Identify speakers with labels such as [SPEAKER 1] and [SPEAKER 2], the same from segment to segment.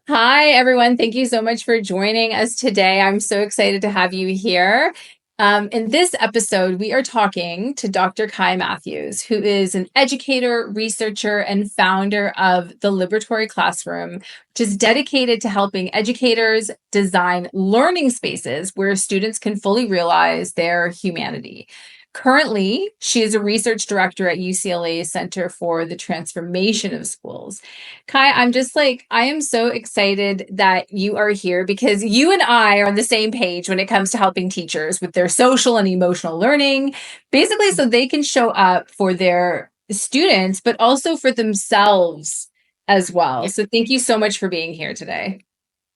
[SPEAKER 1] Hi, everyone. Thank you so much for joining us today. I'm so excited to have you here. In this episode, we are talking to Dr. 𝐻𝐼 Mathews, who is an educator, researcher, and founder of the Liberatory Classroom, which is dedicated to helping educators design learning spaces where students can fully realize their humanity. Currently, she is a research director at UCLA's Center for the Transformation of Schools. 𝐻𝐼, I am so excited that you are here because you and I are on the same page when it comes to helping teachers with their social and emotional learning, basically so they can show up for their students, but also for themselves as well.
[SPEAKER 2] Yeah.
[SPEAKER 1] So thank you so much for being here today.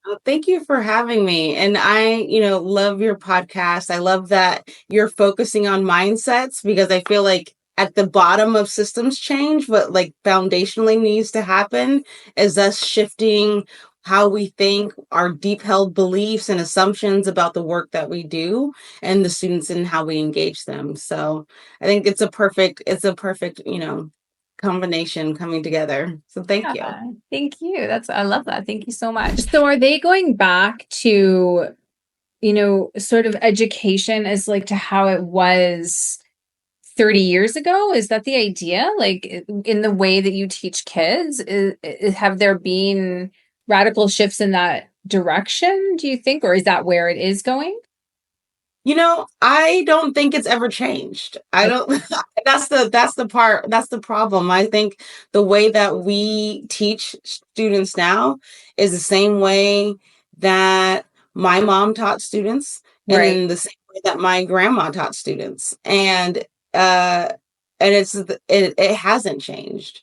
[SPEAKER 2] Well, thank you for having me. And I, love your podcast. I love that you're focusing on mindsets because I feel like at the bottom of systems change, what like foundationally needs to happen is us shifting how we think, our deep held beliefs and assumptions about the work that we do and the students and how we engage them. So I think it's a perfect combination coming together. So thank you.
[SPEAKER 1] Thank you. I love that. Thank you so much. So are they going back to, sort of education as like to how it was 30 years ago? Is that the idea? Like in the way that you teach kids, have there been radical shifts in that direction, do you think, or is that where it is going?
[SPEAKER 2] I don't think it's ever changed. I
[SPEAKER 1] Okay.
[SPEAKER 2] don't that's the problem. I think the way that we teach students now is the same way that my mom taught students and
[SPEAKER 1] Right.
[SPEAKER 2] in the same way that my grandma taught students. Uh and it hasn't changed.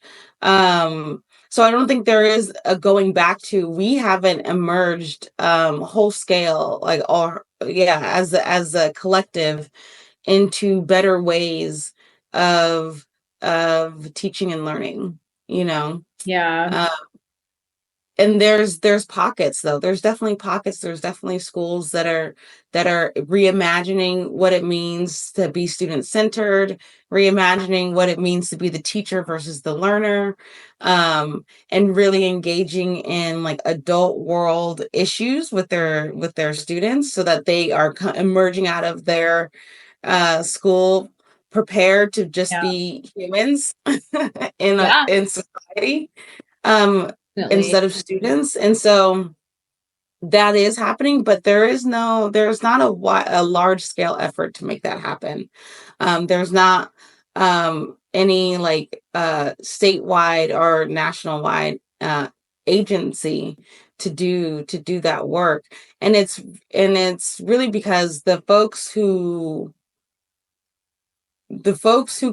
[SPEAKER 2] So I don't think there is a going back to. We haven't emerged whole scale like or yeah as a collective into better ways of teaching and learning, you know.
[SPEAKER 1] Yeah.
[SPEAKER 2] Uh, and there's pockets though. There's definitely pockets. There's definitely schools that are reimagining what it means to be student centered, reimagining what it means to be the teacher versus the learner, and really engaging in like adult world issues with their students so that they are emerging out of their school prepared to just
[SPEAKER 1] Yeah.
[SPEAKER 2] be humans in
[SPEAKER 1] Yeah.
[SPEAKER 2] in society. Um,
[SPEAKER 1] Definitely.
[SPEAKER 2] instead of students. And so that is happening, but there's not a large scale effort to make that happen. There's not any like statewide or national wide agency to do that work. And it's really because the folks who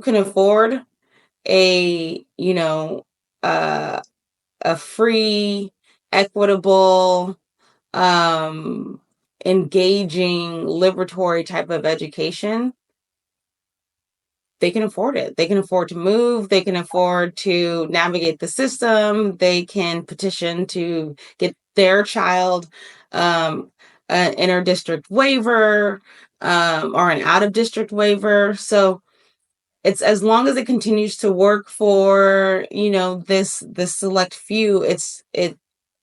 [SPEAKER 2] can afford a uh a free, equitable, um, engaging, liberatory type of education, they can afford it. They can afford to move. They can afford to navigate the system. They can petition to get their child an inter-district waiver or an out-of-district waiver. So it's as long as it continues to work for this select few.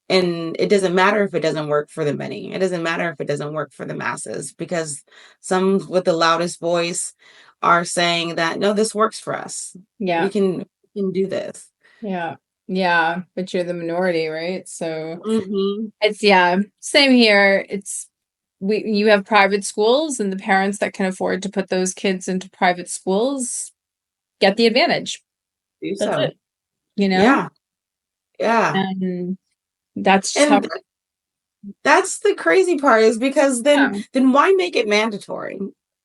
[SPEAKER 2] And it doesn't matter if it doesn't work for the many. It doesn't matter if it doesn't work for the masses, because some with the loudest voice are saying that no, this works for us. we
[SPEAKER 1] Yeah.
[SPEAKER 2] can we can do this.
[SPEAKER 1] Yeah. Yeah. But you're the minority, right? So
[SPEAKER 2] Hmm.
[SPEAKER 1] yeah, same here. You have private schools and the parents that can afford to put those kids into private schools get the advantage.
[SPEAKER 2] Do
[SPEAKER 1] That's
[SPEAKER 2] so.
[SPEAKER 1] it, you know?
[SPEAKER 2] Yeah, yeah.
[SPEAKER 1] And that's just how,
[SPEAKER 2] And that's the crazy part, is because then
[SPEAKER 1] yeah.
[SPEAKER 2] then why make it mandatory?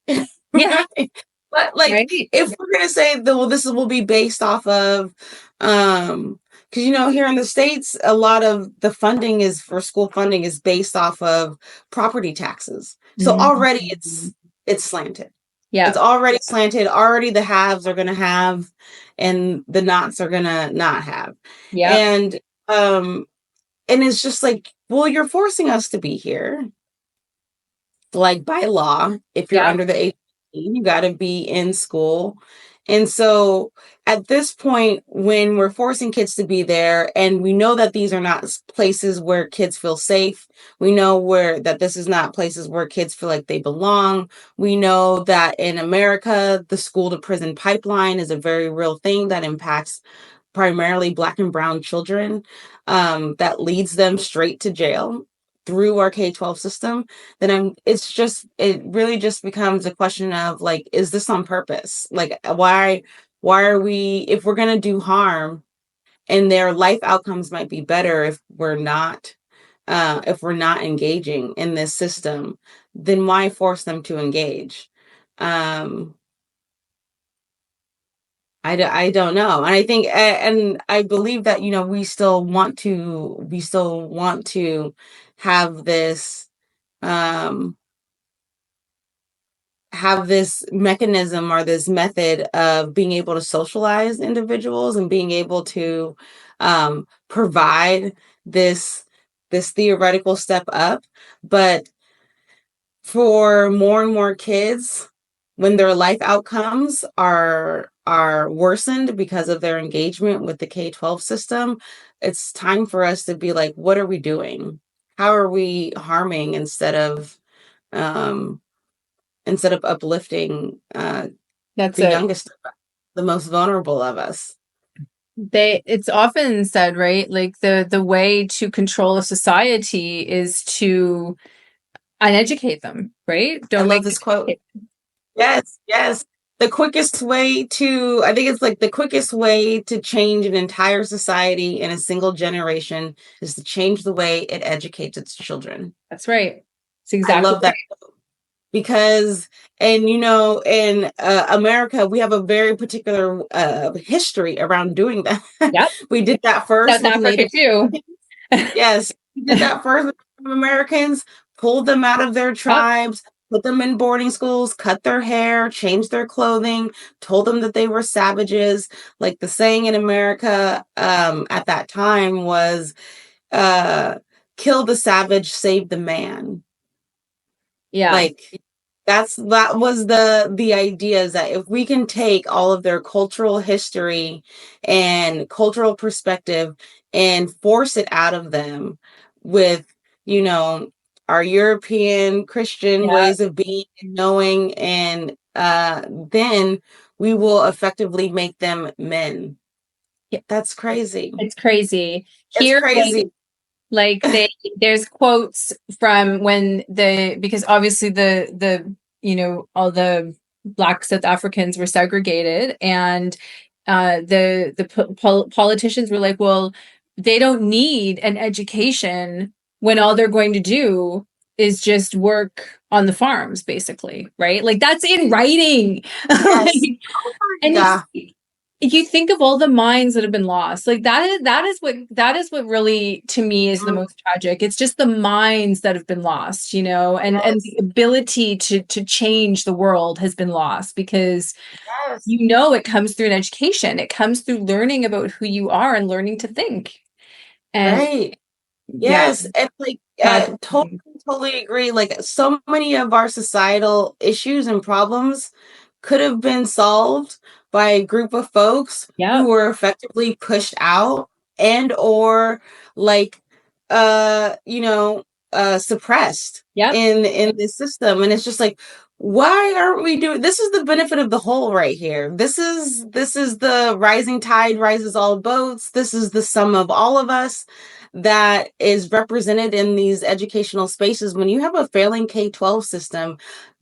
[SPEAKER 1] Yeah,
[SPEAKER 2] Right? But like,
[SPEAKER 1] right?
[SPEAKER 2] if we're gonna say that, well, this will be based off of, because here in the States, a lot of the funding is for school funding is based off of property taxes. So already
[SPEAKER 1] Mhm.
[SPEAKER 2] it's slanted. It's
[SPEAKER 1] Yeah.
[SPEAKER 2] already slanted. Already the haves are gonna have, and the nots are gonna not have.
[SPEAKER 1] Yep.
[SPEAKER 2] And um, and it's just like, well, you're forcing us to be here. Like by law, if you're
[SPEAKER 1] Yep.
[SPEAKER 2] under the age of 18, you got to be in school And so at this point, when we're forcing kids to be there, and we know that these are not places where kids feel safe, we know that this is not places where kids feel like they belong. We know that in America, the school to prison pipeline is a very real thing that impacts primarily Black and brown children, that leads them straight to jail through our K-12 system. Then it really just becomes a question of like, is this on purpose? Like, why are we, if we're going to do harm, and their life outcomes might be better if we're not engaging in this system, then why force them to engage? I don't know. And I think, and I believe that, we still want to have this, um, mechanism or this method of being able to socialize individuals and being able to, provide this theoretical step up. But for more and more kids, when their life outcomes are worsened because of their engagement with the K-12 system, it's time for us to be like, what are we doing? How are we harming instead of uplifting
[SPEAKER 1] That's
[SPEAKER 2] the
[SPEAKER 1] it.
[SPEAKER 2] youngest, the most vulnerable of us?
[SPEAKER 1] It's often said, right? Like the way to control a society is to uneducate them, right?
[SPEAKER 2] I
[SPEAKER 1] Don't
[SPEAKER 2] love
[SPEAKER 1] make
[SPEAKER 2] this quote. Yes, yes. I think it's like the quickest way to change an entire society in a single generation is to change the way it educates its children.
[SPEAKER 1] That's right. It's
[SPEAKER 2] I
[SPEAKER 1] exactly
[SPEAKER 2] love that because, and in America, we have a very particular history around doing that.
[SPEAKER 1] Yep.
[SPEAKER 2] We did that first
[SPEAKER 1] South
[SPEAKER 2] with
[SPEAKER 1] Africa
[SPEAKER 2] Native.
[SPEAKER 1] too.
[SPEAKER 2] Yes, we did that first with Native Americans, pulled them out of their
[SPEAKER 1] Yep.
[SPEAKER 2] tribes, put them in boarding schools, cut their hair, changed their clothing, told them that they were savages. Like the saying in America at that time was, kill the savage, save the man.
[SPEAKER 1] Yeah.
[SPEAKER 2] Like that was the idea, is that if we can take all of their cultural history and cultural perspective and force it out of them with, our European Christian
[SPEAKER 1] Yeah.
[SPEAKER 2] ways of being and knowing, and then we will effectively make them men.
[SPEAKER 1] Yeah.
[SPEAKER 2] That's crazy.
[SPEAKER 1] It's crazy.
[SPEAKER 2] It's
[SPEAKER 1] Here,
[SPEAKER 2] crazy.
[SPEAKER 1] like there's quotes from because obviously all the Black South Africans were segregated, and the politicians were like, well, they don't need an education when all they're going to do is just work on the farms, basically, right? Like that's in writing.
[SPEAKER 2] Yes.
[SPEAKER 1] Like, and
[SPEAKER 2] Yeah.
[SPEAKER 1] you think of all the minds that have been lost, like that is what really to me is the most tragic. It's just the minds that have been lost, and the ability to change the world has been lost because
[SPEAKER 2] Yes.
[SPEAKER 1] it comes through an education. It comes through learning about who you are and learning to think. And
[SPEAKER 2] Right.
[SPEAKER 1] yeah,
[SPEAKER 2] Yes, and like
[SPEAKER 1] tragic.
[SPEAKER 2] totally agree. Like so many of our societal issues and problems could have been solved by a group of folks
[SPEAKER 1] Yeah,
[SPEAKER 2] who were effectively pushed out and or like suppressed
[SPEAKER 1] yep,
[SPEAKER 2] in this system. And it's just like, why aren't we doing this? Is the benefit of the whole right here. This is the rising tide rises all boats. This is the sum of all of us that is represented in these educational spaces. When you have a failing K-12 system,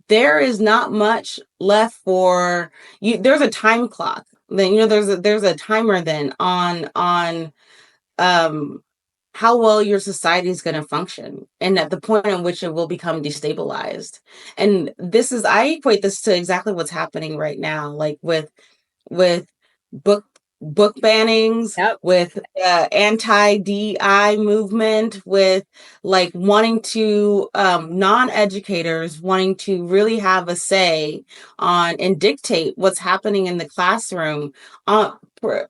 [SPEAKER 2] there is not much left for you. There's a time clock. Then there's a timer then on how well your society is going to function, and at the point in which it will become destabilized. And I equate this to exactly what's happening right now, like with book bannings,
[SPEAKER 1] yep,
[SPEAKER 2] with anti-DI movement, with like wanting to non-educators wanting to really have a say on and dictate what's happening in the classroom,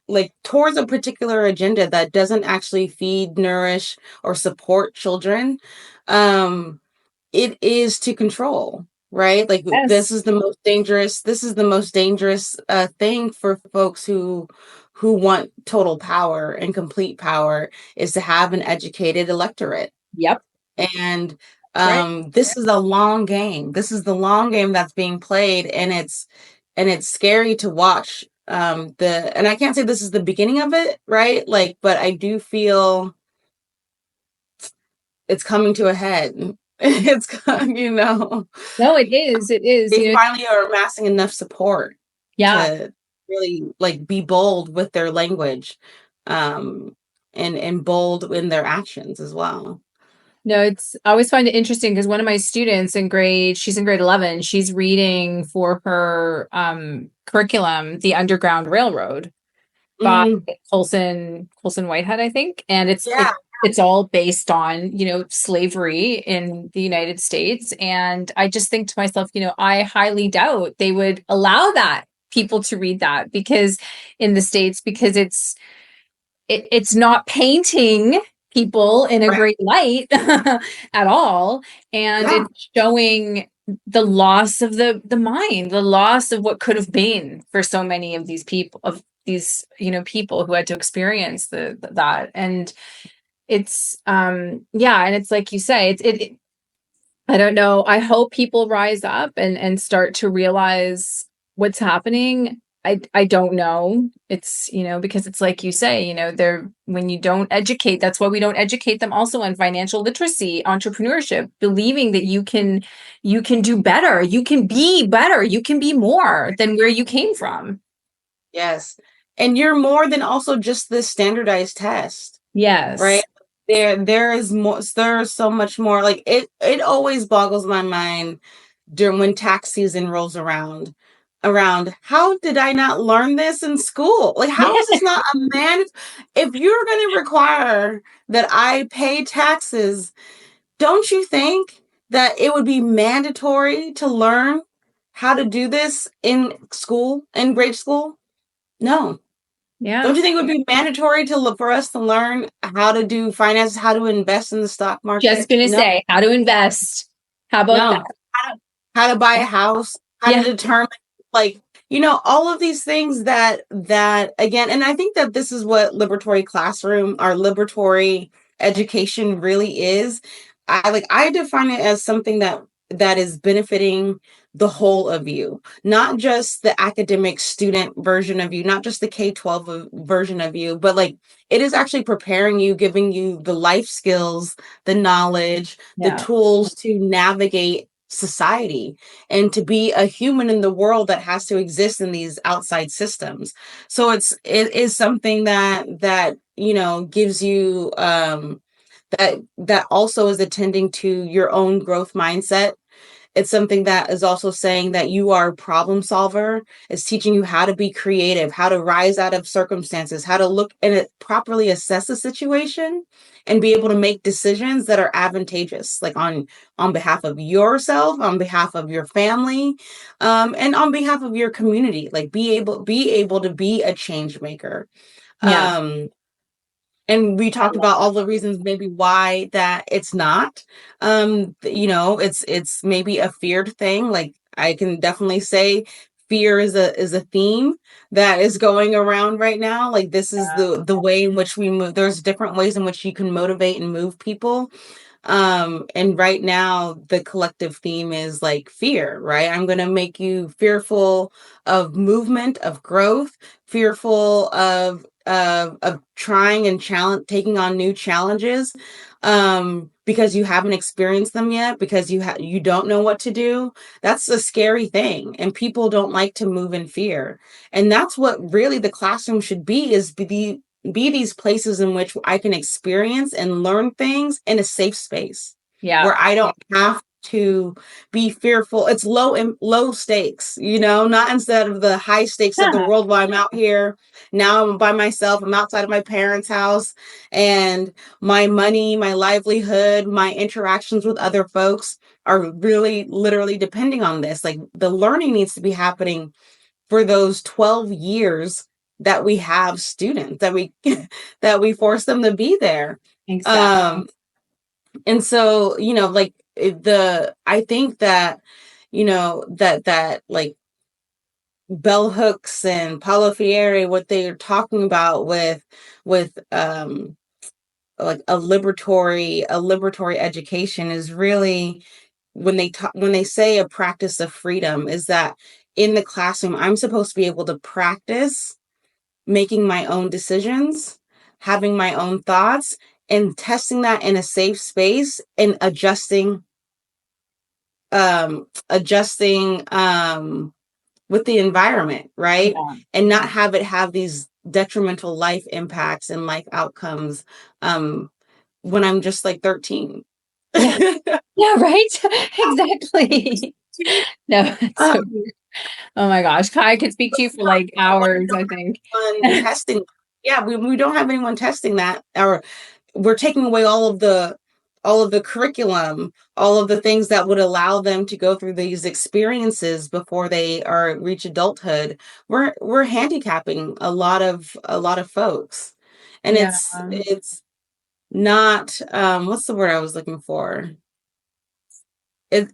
[SPEAKER 2] like towards a particular agenda that doesn't actually feed, nourish, or support children. It is to control. right? Like this
[SPEAKER 1] Yes.
[SPEAKER 2] is the most dangerous, thing for folks who want total power and complete power, is to have an educated electorate.
[SPEAKER 1] Yep.
[SPEAKER 2] And
[SPEAKER 1] Right.
[SPEAKER 2] this is a long game. This is the long game that's being played, and it's scary to watch. And I can't say this is the beginning of it, right? Like, but I do feel it's coming to a head. It's
[SPEAKER 1] No, it is. It is.
[SPEAKER 2] they finally are amassing enough support
[SPEAKER 1] Yeah.
[SPEAKER 2] to really like be bold with their language, and bold in their actions as well.
[SPEAKER 1] No, I always find it interesting because one of my students she's in grade 11, she's reading for her curriculum, The Underground Railroad by
[SPEAKER 2] Mm,
[SPEAKER 1] Colson Whitehead, I think. And
[SPEAKER 2] yeah.
[SPEAKER 1] it's all based on, slavery in the United States. And I just think to myself, I highly doubt they would allow people to read that because in the States, because it's not painting people in a
[SPEAKER 2] Right.
[SPEAKER 1] great light at all, and
[SPEAKER 2] Yeah.
[SPEAKER 1] it's showing the loss of the mind, the loss of what could have been for so many of these people, people who had to experience that. And it's yeah, and it's like you say, I don't know. I hope people rise up and start to realize what's happening. I don't know. It's, because it's like you say, when you don't educate, that's why we don't educate them also on financial literacy, entrepreneurship, believing that you can do better, you can be better, you can be more than where you came from.
[SPEAKER 2] Yes. And you're more than also just the standardized test, right?
[SPEAKER 1] Yes.
[SPEAKER 2] There's so much more. Like it always boggles my mind during when tax season rolls around how did I not learn this in school? Like, how is this not a man? If you're going to require that I pay taxes, don't you think that it would be mandatory to learn how to do this in school, in grade school? No.
[SPEAKER 1] Yeah.
[SPEAKER 2] Don't you think it would be mandatory to look for us to learn how to do finance, how to invest in the stock
[SPEAKER 1] Just
[SPEAKER 2] market?
[SPEAKER 1] gonna
[SPEAKER 2] No,
[SPEAKER 1] say how to invest. How about that?
[SPEAKER 2] no. How to buy a house, how to
[SPEAKER 1] Yeah.
[SPEAKER 2] determine, like, all of these things that again, and I think that this is what liberatory classroom or liberatory education really is. I define it as something that is benefiting the whole of you, not just the academic student version of you, not just the K-12 version of you, but like it is actually preparing you, giving you the life skills, the knowledge, the
[SPEAKER 1] Yeah.
[SPEAKER 2] tools to navigate society and to be a human in the world that has to exist in these outside systems. So it is something that gives you that also is attending to your own growth mindset. It's something that is also saying that you are a problem solver. It's teaching you how to be creative, how to rise out of circumstances, how to look and properly assess the situation and be able to make decisions that are advantageous, like on behalf of yourself, on behalf of your family, and on behalf of your community. Like be able to be a change maker.
[SPEAKER 1] Yeah.
[SPEAKER 2] And we talked about all the reasons maybe why that it's not. It's maybe a feared thing. Like I can definitely say fear is a theme that is going around right now. Like this is the way in which we move. There's different ways in which you can motivate and move people. And right now the collective theme is like fear, right? I'm going to make you fearful of movement, of growth, fearful of trying and taking on new challenges, because you haven't experienced them yet, because you don't know what to do. That's a scary thing, and people don't like to move in fear. And that's what really the classroom should be these places in which I can experience and learn things in a safe space
[SPEAKER 1] Yeah.
[SPEAKER 2] where I don't have to be fearful. It's low stakes, not instead of the high stakes of the
[SPEAKER 1] Yeah.
[SPEAKER 2] world while I'm out here. Now I'm by myself. I'm outside of my parents' house, and my money, my livelihood, my interactions with other folks are really literally depending on this. Like the learning needs to be happening for those 12 years that we have students, that we that we force them to be there.
[SPEAKER 1] Exactly.
[SPEAKER 2] And so, like I think that, that like bell hooks and Paulo Freire, what they're talking about with like a liberatory education is really when they say a practice of freedom, is that in the classroom I'm supposed to be able to practice making my own decisions, having my own thoughts, and testing that in a safe space and adjusting with the environment, right?
[SPEAKER 1] Yeah.
[SPEAKER 2] And not have it have these detrimental life impacts and life outcomes when I'm just like 13.
[SPEAKER 1] Yeah. Yeah, right. Exactly. No, it's so
[SPEAKER 2] um,
[SPEAKER 1] weird. Oh my gosh. Kai could speak to you for like hours, I think.
[SPEAKER 2] testing. Yeah, we don't have anyone testing that, or we're taking away all of the curriculum, all of the things that would allow them to go through these experiences before they reach adulthood. We're handicapping a lot of folks, and
[SPEAKER 1] Yeah.
[SPEAKER 2] it's not what's the word I was looking for?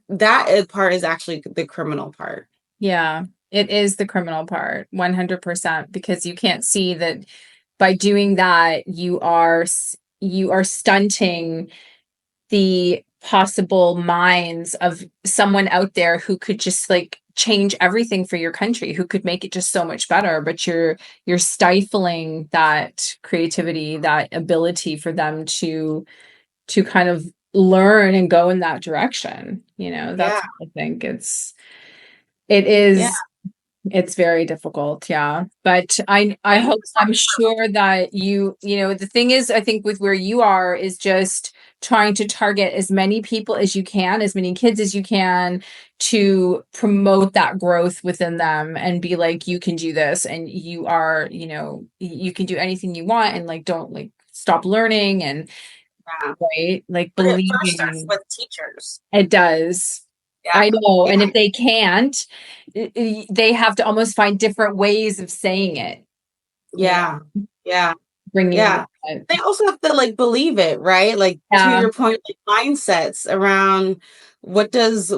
[SPEAKER 2] That part is actually the criminal part.
[SPEAKER 1] Yeah. It is the criminal part, 100%, because you can't see that by doing that, you are stunting the possible minds of someone out there who could just like change everything for your country, who could make it just so much better, but you're stifling that creativity, that ability for them to kind of learn and go in that direction. That's
[SPEAKER 2] Yeah,
[SPEAKER 1] what I think
[SPEAKER 2] yeah,
[SPEAKER 1] it's very difficult, yeah. But I
[SPEAKER 2] and
[SPEAKER 1] hope, I'm sure that the thing is, I think with where you are is just trying to target as many people as you can, as many kids as you can, to promote that growth within them and be like, you can do this, and you are, you can do anything you want, and like don't like stop learning, and
[SPEAKER 2] yeah.
[SPEAKER 1] right, like
[SPEAKER 2] But it first starts
[SPEAKER 1] believing.
[SPEAKER 2] with teachers.
[SPEAKER 1] It does.
[SPEAKER 2] Yeah,
[SPEAKER 1] I know.
[SPEAKER 2] yeah,
[SPEAKER 1] And if they can't, they have to almost find different ways of saying it, you
[SPEAKER 2] yeah, yeah.
[SPEAKER 1] bringing
[SPEAKER 2] Yeah.
[SPEAKER 1] that.
[SPEAKER 2] They also have to like believe it, right? Like to
[SPEAKER 1] Yeah.
[SPEAKER 2] your point, like mindsets around what does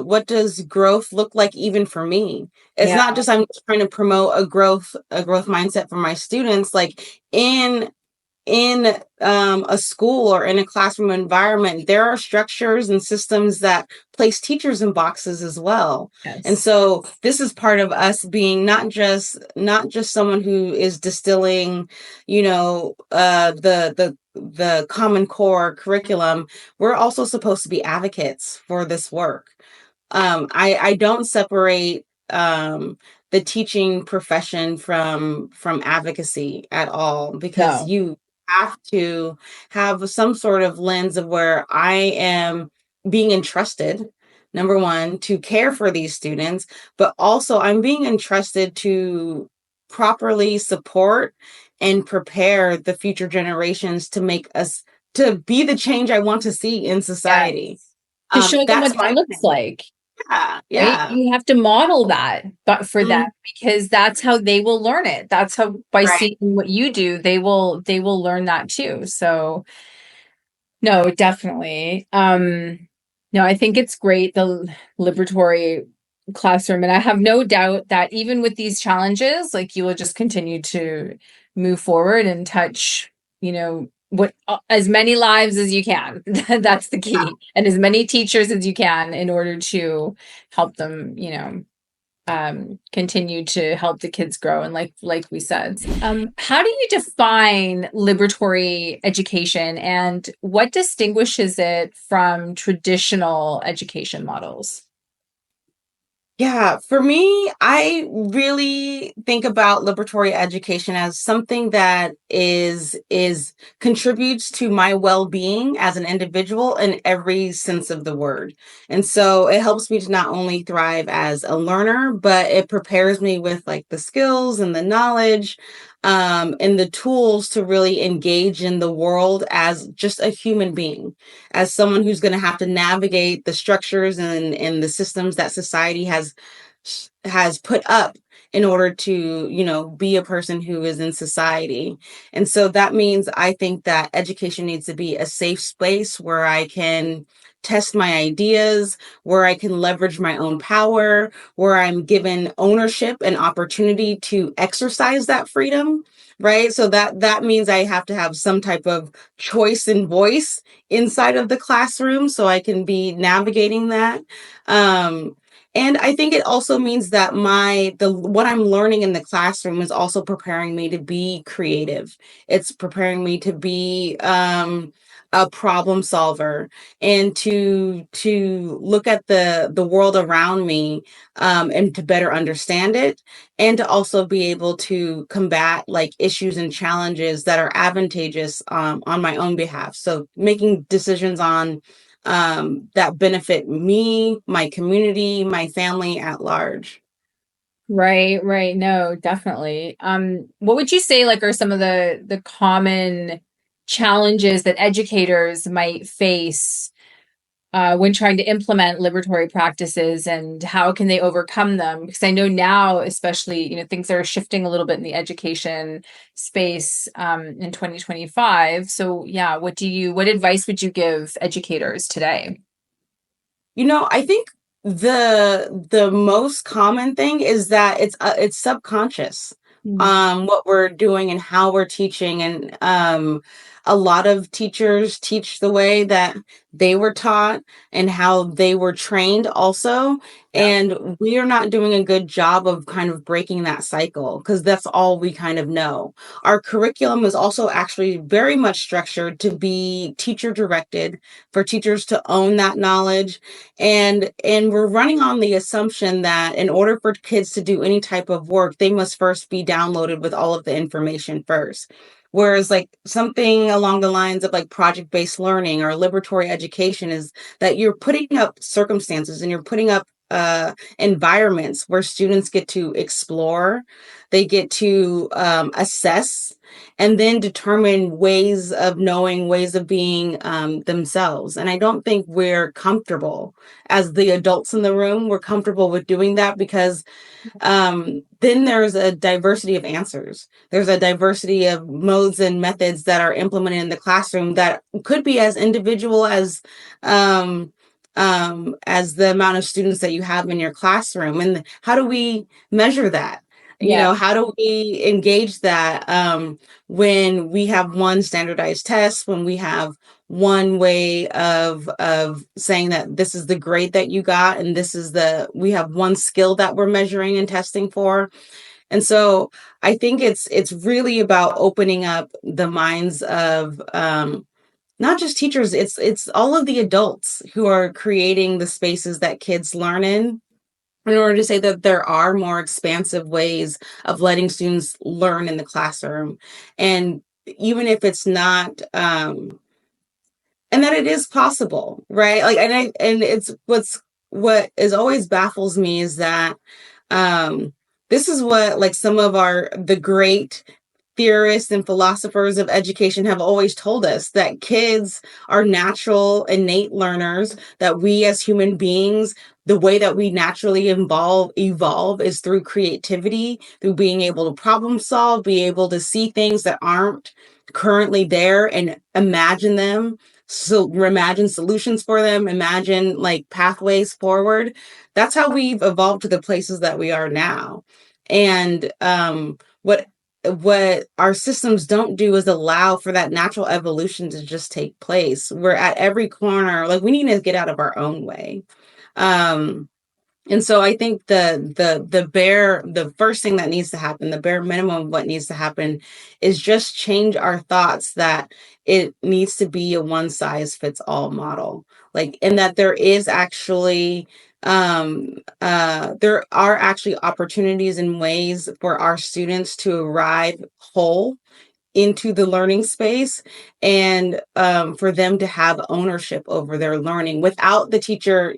[SPEAKER 2] growth look like even for me? It's
[SPEAKER 1] Yeah.
[SPEAKER 2] not just I'm just trying to promote a growth mindset for my students. Like in a school or in a classroom environment, there are structures and systems that place teachers in boxes as well. And
[SPEAKER 1] Yes.
[SPEAKER 2] so this is part of us being not just someone who is distilling, the Common Core curriculum. We're also supposed to be advocates for this work. I don't separate the teaching profession from advocacy at all, because
[SPEAKER 1] No.
[SPEAKER 2] you have to have some sort of lens of where I am being entrusted, number one, to care for these students, but also I'm being entrusted to properly support and prepare the future generations to be the change I want to see in society.
[SPEAKER 1] Yes. To show them what
[SPEAKER 2] That's
[SPEAKER 1] that
[SPEAKER 2] my
[SPEAKER 1] looks
[SPEAKER 2] thing.
[SPEAKER 1] like,
[SPEAKER 2] Yeah,
[SPEAKER 1] right?
[SPEAKER 2] yeah.
[SPEAKER 1] You have to model that, but for them,
[SPEAKER 2] Mhm.
[SPEAKER 1] because that's how they will learn it. That's how, by
[SPEAKER 2] Right.
[SPEAKER 1] seeing what you do, they will learn that too. So no, definitely. No, I think it's great, the liberatory classroom. And I have no doubt that even with these challenges, like you will just continue to move forward and touch, what as many lives as you can. That's the key. And as many teachers as you can in order to help them, continue to help the kids grow. And like we said, how do you define liberatory education, and what distinguishes it from traditional education models?
[SPEAKER 2] Yeah, for me, I really think about liberatory education as something that is contributes to my well-being as an individual in every sense of the word. And so it helps me to not only thrive as a learner, but it prepares me with like the skills and the knowledge and the tools to really engage in the world as just a human being, as someone who's going to have to navigate the structures and the systems that society has put up in order to, be a person who is in society. And so that means I think that education needs to be a safe space where I can test my ideas, where I can leverage my own power, where I'm given ownership and opportunity to exercise that freedom, right? So that means I have to have some type of choice and voice inside of the classroom so I can be navigating that. And I think it also means that what I'm learning in the classroom is also preparing me to be creative. It's preparing me to be a problem solver and to look at the world around me, and to better understand it, and to also be able to combat like issues and challenges that are advantageous, on my own behalf. So making decisions on that benefit me, my community, my family at large.
[SPEAKER 1] Right, right. No, definitely. What would you say like are some of the common challenges that educators might face when trying to implement liberatory practices, and how can they overcome them? Because I know now, especially, things are shifting a little bit in the education space in 2025. So yeah, what advice would you give educators today?
[SPEAKER 2] I think the most common thing is that it's subconscious,
[SPEAKER 1] Mm.
[SPEAKER 2] what we're doing and how we're teaching. And a lot of teachers teach the way that they were taught and how they were trained also.
[SPEAKER 1] Yeah.
[SPEAKER 2] And we are not doing a good job of kind of breaking that cycle, because that's all we kind of know. Our curriculum is also actually very much structured to be teacher directed, for teachers to own that knowledge. And we're running on the assumption that in order for kids to do any type of work, they must first be downloaded with all of the information first. Whereas like something along the lines of like project-based learning or liberatory education is that you're putting up circumstances and you're putting up environments where students get to explore, they get to assess, and then determine ways of knowing, ways of being, themselves. And I don't think we're comfortable, as the adults in the room, we're comfortable with doing that, because then there's a diversity of answers. There's a diversity of modes and methods that are implemented in the classroom that could be as individual as the amount of students that you have in your classroom. And how do we measure that?
[SPEAKER 1] Yeah.
[SPEAKER 2] How do we engage that, when we have one standardized test, when we have one way of saying that this is the grade that you got, and we have one skill that we're measuring and testing for. And so I think it's really about opening up the minds of, not just teachers, it's all of the adults who are creating the spaces that kids learn in order to say that there are more expansive ways of letting students learn in the classroom. And even if it's not, and that it is possible, right? Like, and it's what is always baffles me is that, this is what like some of the great theorists and philosophers of education have always told us, that kids are natural, innate learners, that we as human beings, the way that we naturally evolve is through creativity, through being able to problem solve, be able to see things that aren't currently there and imagine them. So imagine solutions for them, imagine like pathways forward. That's how we've evolved to the places that we are now. And what our systems don't do is allow for that natural evolution to just take place. We're at every corner, like we need to get out of our own way. Um, and so I think the first thing that needs to happen, the bare minimum of what needs to happen, is just change our thoughts that it needs to be a one size fits all model. Like, and that there are actually opportunities and ways for our students to arrive whole into the learning space, and for them to have ownership over their learning without the teacher,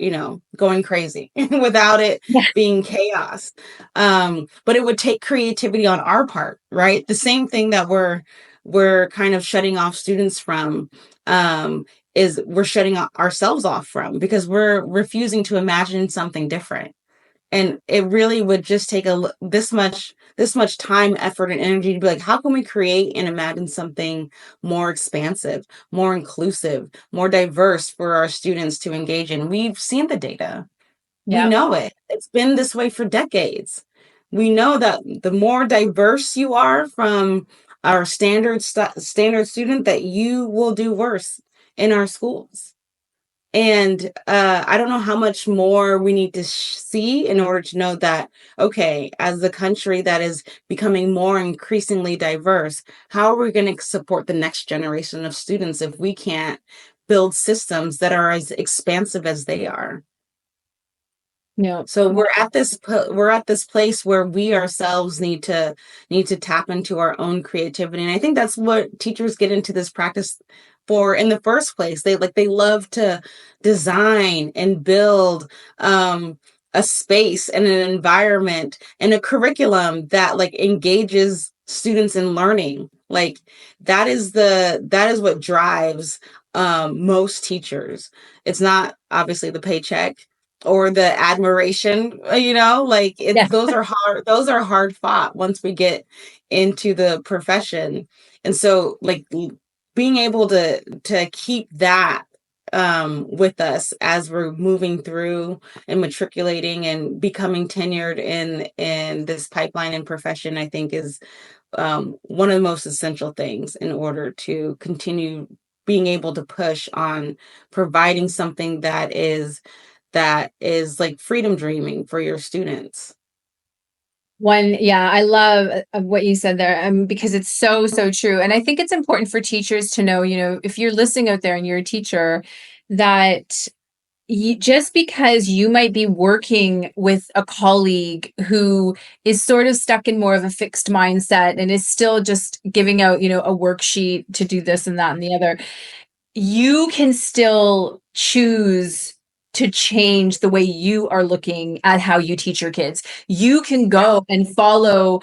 [SPEAKER 2] going crazy, without it
[SPEAKER 1] Yeah.
[SPEAKER 2] being chaos. But it would take creativity on our part, right? The same thing that we're kind of shutting off students from, is we're shutting ourselves off from, because we're refusing to imagine something different. And it really would just take this much time, effort, and energy to be like, how can we create and imagine something more expansive, more inclusive, more diverse for our students to engage in? We've seen the data. We
[SPEAKER 1] Yeah.
[SPEAKER 2] know it. It's been this way for decades. We know that the more diverse you are from our standard student, that you will do worse in our schools. And I don't know how much more we need to see in order to know that, okay, as the country that is becoming more increasingly diverse, how are we going to support the next generation of students if we can't build systems that are as expansive as they are?
[SPEAKER 1] No.
[SPEAKER 2] So we're at this place where we ourselves need to tap into our own creativity, and I think that's what teachers get into this practice for in the first place. They love to design and build a space and an environment and a curriculum that like engages students in learning. Like that is what drives most teachers. It's not obviously the paycheck or the admiration, like
[SPEAKER 1] Yeah.
[SPEAKER 2] those are hard fought once we get into the profession. And so like being able to keep that with us as we're moving through and matriculating and becoming tenured in this pipeline and profession, I think is one of the most essential things in order to continue being able to push on providing something that is like freedom dreaming for your students.
[SPEAKER 1] Yeah, I love what you said there, because it's so, so true. And I think it's important for teachers to know, if you're listening out there and you're a teacher, that just because you might be working with a colleague who is sort of stuck in more of a fixed mindset and is still just giving out, a worksheet to do this and that and the other, you can still choose to change the way you are looking at how you teach your kids. You can go and follow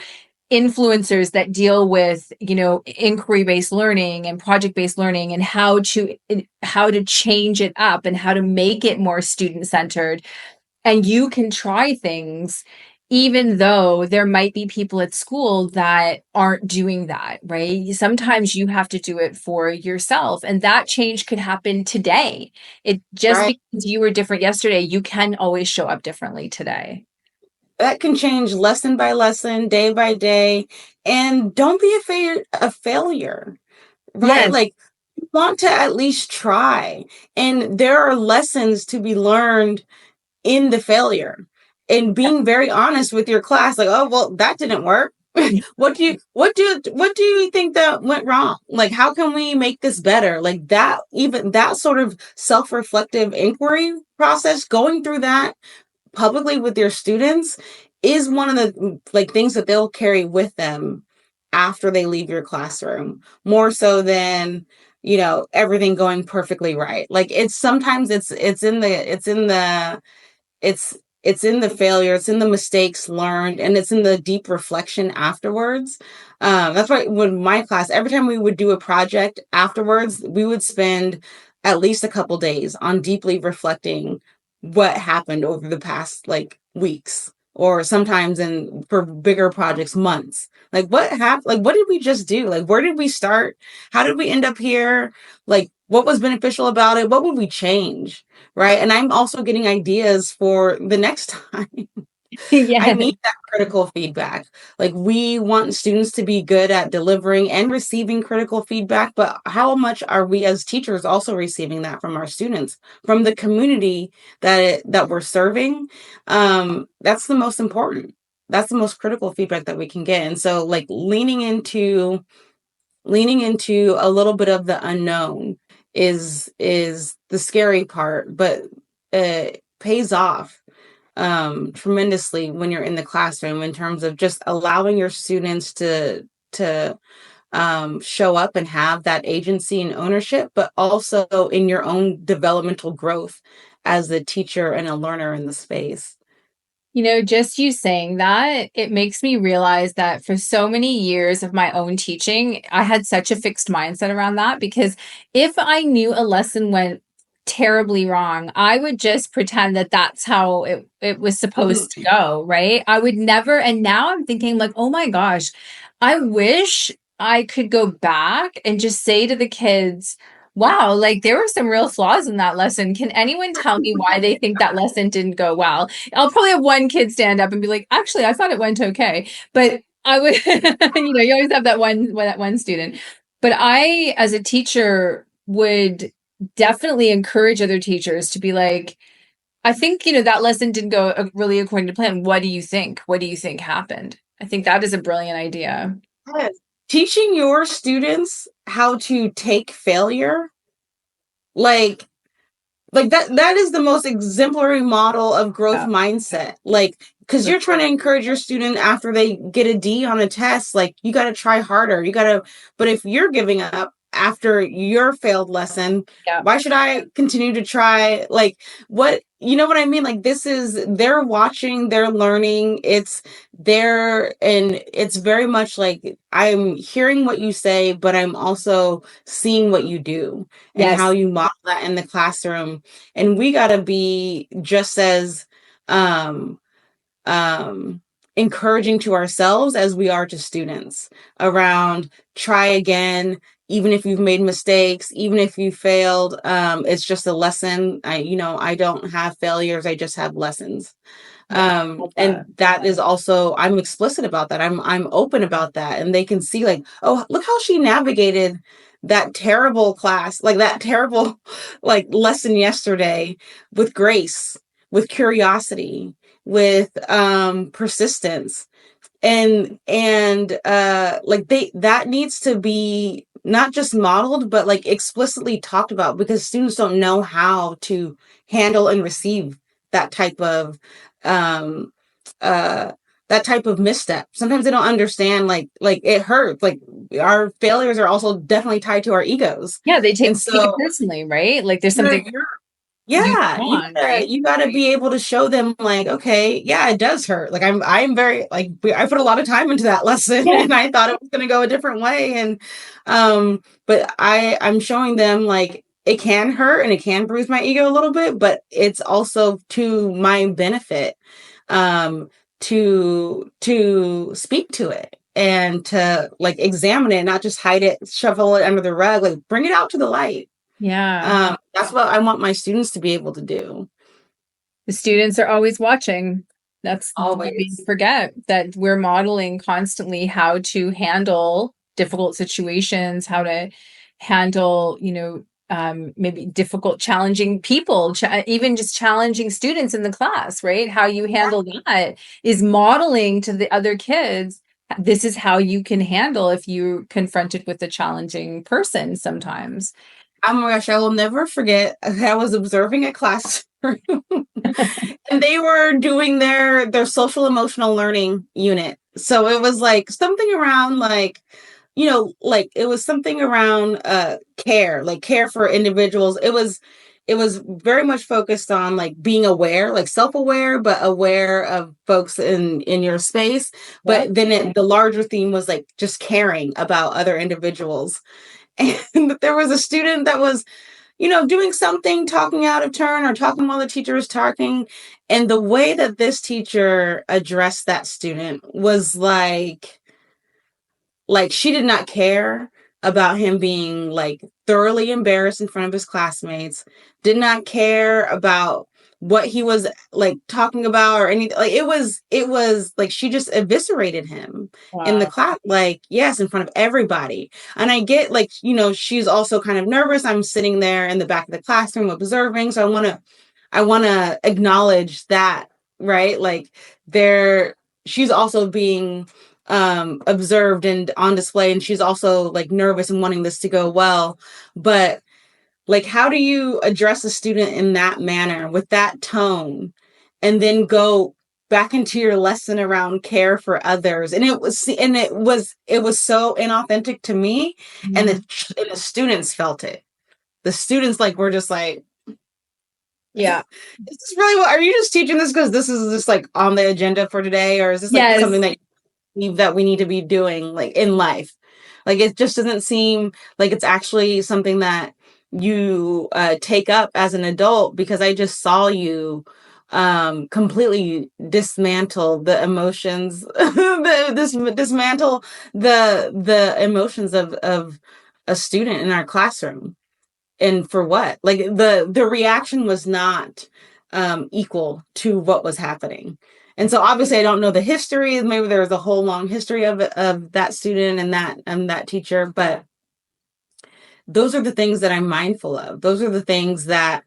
[SPEAKER 1] influencers that deal with, inquiry-based learning and project-based learning and how to change it up and how to make it more student-centered. And you can try things even though there might be people at school that aren't doing that, right? Sometimes you have to do it for yourself, and that change could happen today. It just
[SPEAKER 2] Right.
[SPEAKER 1] because you were different yesterday, you can always show up differently today.
[SPEAKER 2] That can change lesson by lesson, day by day. And don't be a failure, right?
[SPEAKER 1] Yes.
[SPEAKER 2] Like you want to at least try. And there are lessons to be learned in the failure and being very honest with your class, like, oh well, that didn't work. What do you think that went wrong? Like, how can we make this better? Like that, even that sort of self-reflective inquiry process, going through that publicly with your students is one of the like things that they'll carry with them after they leave your classroom, more so than everything going perfectly right. Like it's sometimes it's in the failure, it's in the mistakes learned, and it's in the deep reflection afterwards. That's why when my class, every time we would do a project afterwards, we would spend at least a couple days on deeply reflecting what happened over the past like weeks, or sometimes in for bigger projects, months. Like what happened? Like what did we just do? Like where did we start? How did we end up here? Like what was beneficial about it? What would we change? Right. And I'm also getting ideas for the next time. I
[SPEAKER 1] Yeah.
[SPEAKER 2] need that critical feedback. Like we want students to be good at delivering and receiving critical feedback, but how much are we as teachers also receiving that from our students, from the community that we're serving? That's the most important. That's the most critical feedback that we can get. And so like leaning into a little bit of the unknown is the scary part, but it pays off tremendously when you're in the classroom in terms of just allowing your students to show up and have that agency and ownership, but also in your own developmental growth as a teacher and a learner in the space.
[SPEAKER 1] Just you saying that, it makes me realize that for so many years of my own teaching, I had such a fixed mindset around that because if I knew a lesson went terribly wrong. I would just pretend that that's how it was supposed to go, right? I would never. And now I'm thinking like, oh my gosh, I wish I could go back and just say to the kids, wow, like there were some real flaws in that lesson. Can anyone tell me why they think that lesson didn't go well? I'll probably have one kid stand up and be like, actually, I thought it went okay. But I would, you always have that one student. But I, as a teacher, would definitely encourage other teachers to be like, I think, that lesson didn't go really according to plan. What do you think? What do you think happened? I think that is a brilliant idea.
[SPEAKER 2] Yes. Teaching your students how to take failure, like that is the most exemplary model of growth mindset. Like, because you're trying to encourage your student after they get a D on a test, like you got to try harder. But if you're giving up after your failed lesson, why should I continue to try? Like, you know what I mean? Like, they're watching, they're learning, and it's very much like I'm hearing what you say, but I'm also seeing what you do and how you model that in the classroom. And we got to be just as encouraging to ourselves as we are to students around try again, even if you've made mistakes, even if you failed. It's just a lesson. I don't have failures. I just have lessons. And that is also, I'm explicit about that. I'm open about that. And they can see like, oh, look how she navigated that terrible class, like that terrible, like lesson yesterday with grace, with curiosity, with persistence. And like that needs to be not just modeled, but like explicitly talked about, because students don't know how to handle and receive that type of misstep. Sometimes they don't understand, like it hurts. Like our failures are also definitely tied to our egos.
[SPEAKER 1] Yeah, they take it personally, right? Like there's something.
[SPEAKER 2] You got to be able to show them like, okay, yeah, it does hurt. Like I'm very like, I put a lot of time into that lesson and I thought it was going to go a different way. And, but I'm showing them like, it can hurt and it can bruise my ego a little bit, but it's also to my benefit, to speak to it and to like examine it, not just hide it, shovel it under the rug, like bring it out to the light.
[SPEAKER 1] Yeah.
[SPEAKER 2] That's what I want my students to be able to do.
[SPEAKER 1] The students are always watching. That's
[SPEAKER 2] always.
[SPEAKER 1] We forget that we're modeling constantly how to handle difficult situations, how to handle, maybe difficult, challenging people, even just challenging students in the class, right? How you handle that is modeling to the other kids. This is how you can handle if you're confronted with a challenging person sometimes.
[SPEAKER 2] Oh my gosh, I will never forget. I was observing a classroom and they were doing their social emotional learning unit. So it was like something around like, it was something around care for individuals. It was very much focused on like being aware, like self-aware, but aware of folks in your space. But then the larger theme was like just caring about other individuals. And there was a student that was, doing something, talking out of turn or talking while the teacher was talking. And the way that this teacher addressed that student was like she did not care about him being like thoroughly embarrassed in front of his classmates, did not care about what he was like talking about or anything. Like it was like she just eviscerated him in the class, like, yes, in front of everybody. And I get like, she's also kind of nervous. I'm sitting there in the back of the classroom observing. So I want to acknowledge that, right? Like she's also being observed and on display, and she's also like nervous and wanting this to go well. But like, how do you address a student in that manner with that tone and then go back into your lesson around care for others? And it was so inauthentic to me. Mm-hmm. And the students felt it. The students like were just like, yeah, is this really are you just teaching this because this is just like on the agenda for today? Or is this like something that we need to be doing like in life? Like, it just doesn't seem like it's actually something that take up as an adult, because I just saw you completely dismantle the emotions, dismantle the emotions of a student in our classroom. And for what? Like the reaction was not equal to what was happening. And so obviously I don't know the history. Maybe there was a whole long history of that student and that teacher, but those are the things that I'm mindful of. Those are the things that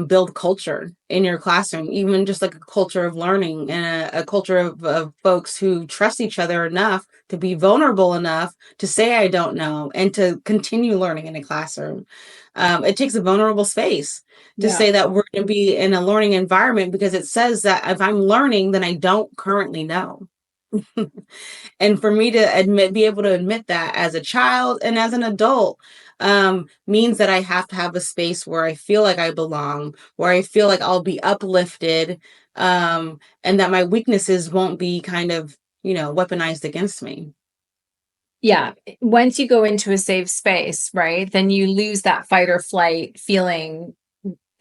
[SPEAKER 2] build culture in your classroom, even just like a culture of learning and a culture of folks who trust each other enough to be vulnerable enough to say, I don't know, and to continue learning in a classroom. It takes a vulnerable space to say that we're going to be in a learning environment, because it says that if I'm learning, then I don't currently know. And for me to be able to admit that as a child and as an adult, means that I have to have a space where I feel like I belong, where I feel like I'll be uplifted, and that my weaknesses won't be kind of, weaponized against me.
[SPEAKER 1] Yeah. Once you go into a safe space, right, then you lose that fight or flight feeling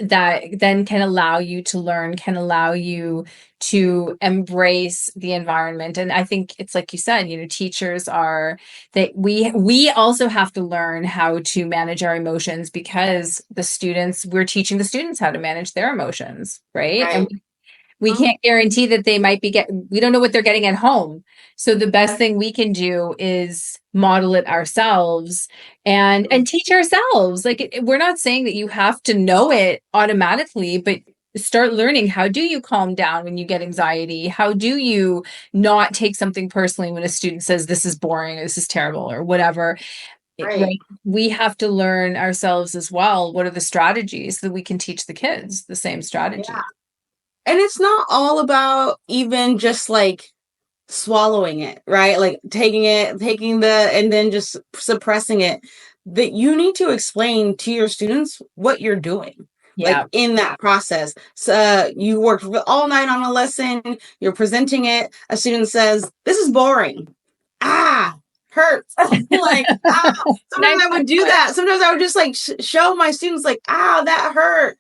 [SPEAKER 1] that then can allow you to learn, can allow you to embrace the environment. And I think it's like you said, teachers are that we also have to learn how to manage our emotions, because we're teaching the students how to manage their emotions, right?
[SPEAKER 2] Right.
[SPEAKER 1] And we can't guarantee that they might we don't know what they're getting at home. So the best thing we can do is model it ourselves and teach ourselves. Like we're not saying that you have to know it automatically, but start learning, how do you calm down when you get anxiety? How do you not take something personally when a student says this is boring or this is terrible or whatever? Right. We have to learn ourselves as well. What are the strategies that we can teach the kids the same strategies?
[SPEAKER 2] Yeah. And it's not all about even just like swallowing it, right? Like taking and then just suppressing it. That you need to explain to your students what you're doing. Like in that process. So you worked all night on a lesson, you're presenting it, a student says, this is boring. Hurts. Like, sometimes I would do that. Sometimes I would just like show my students like, that hurt.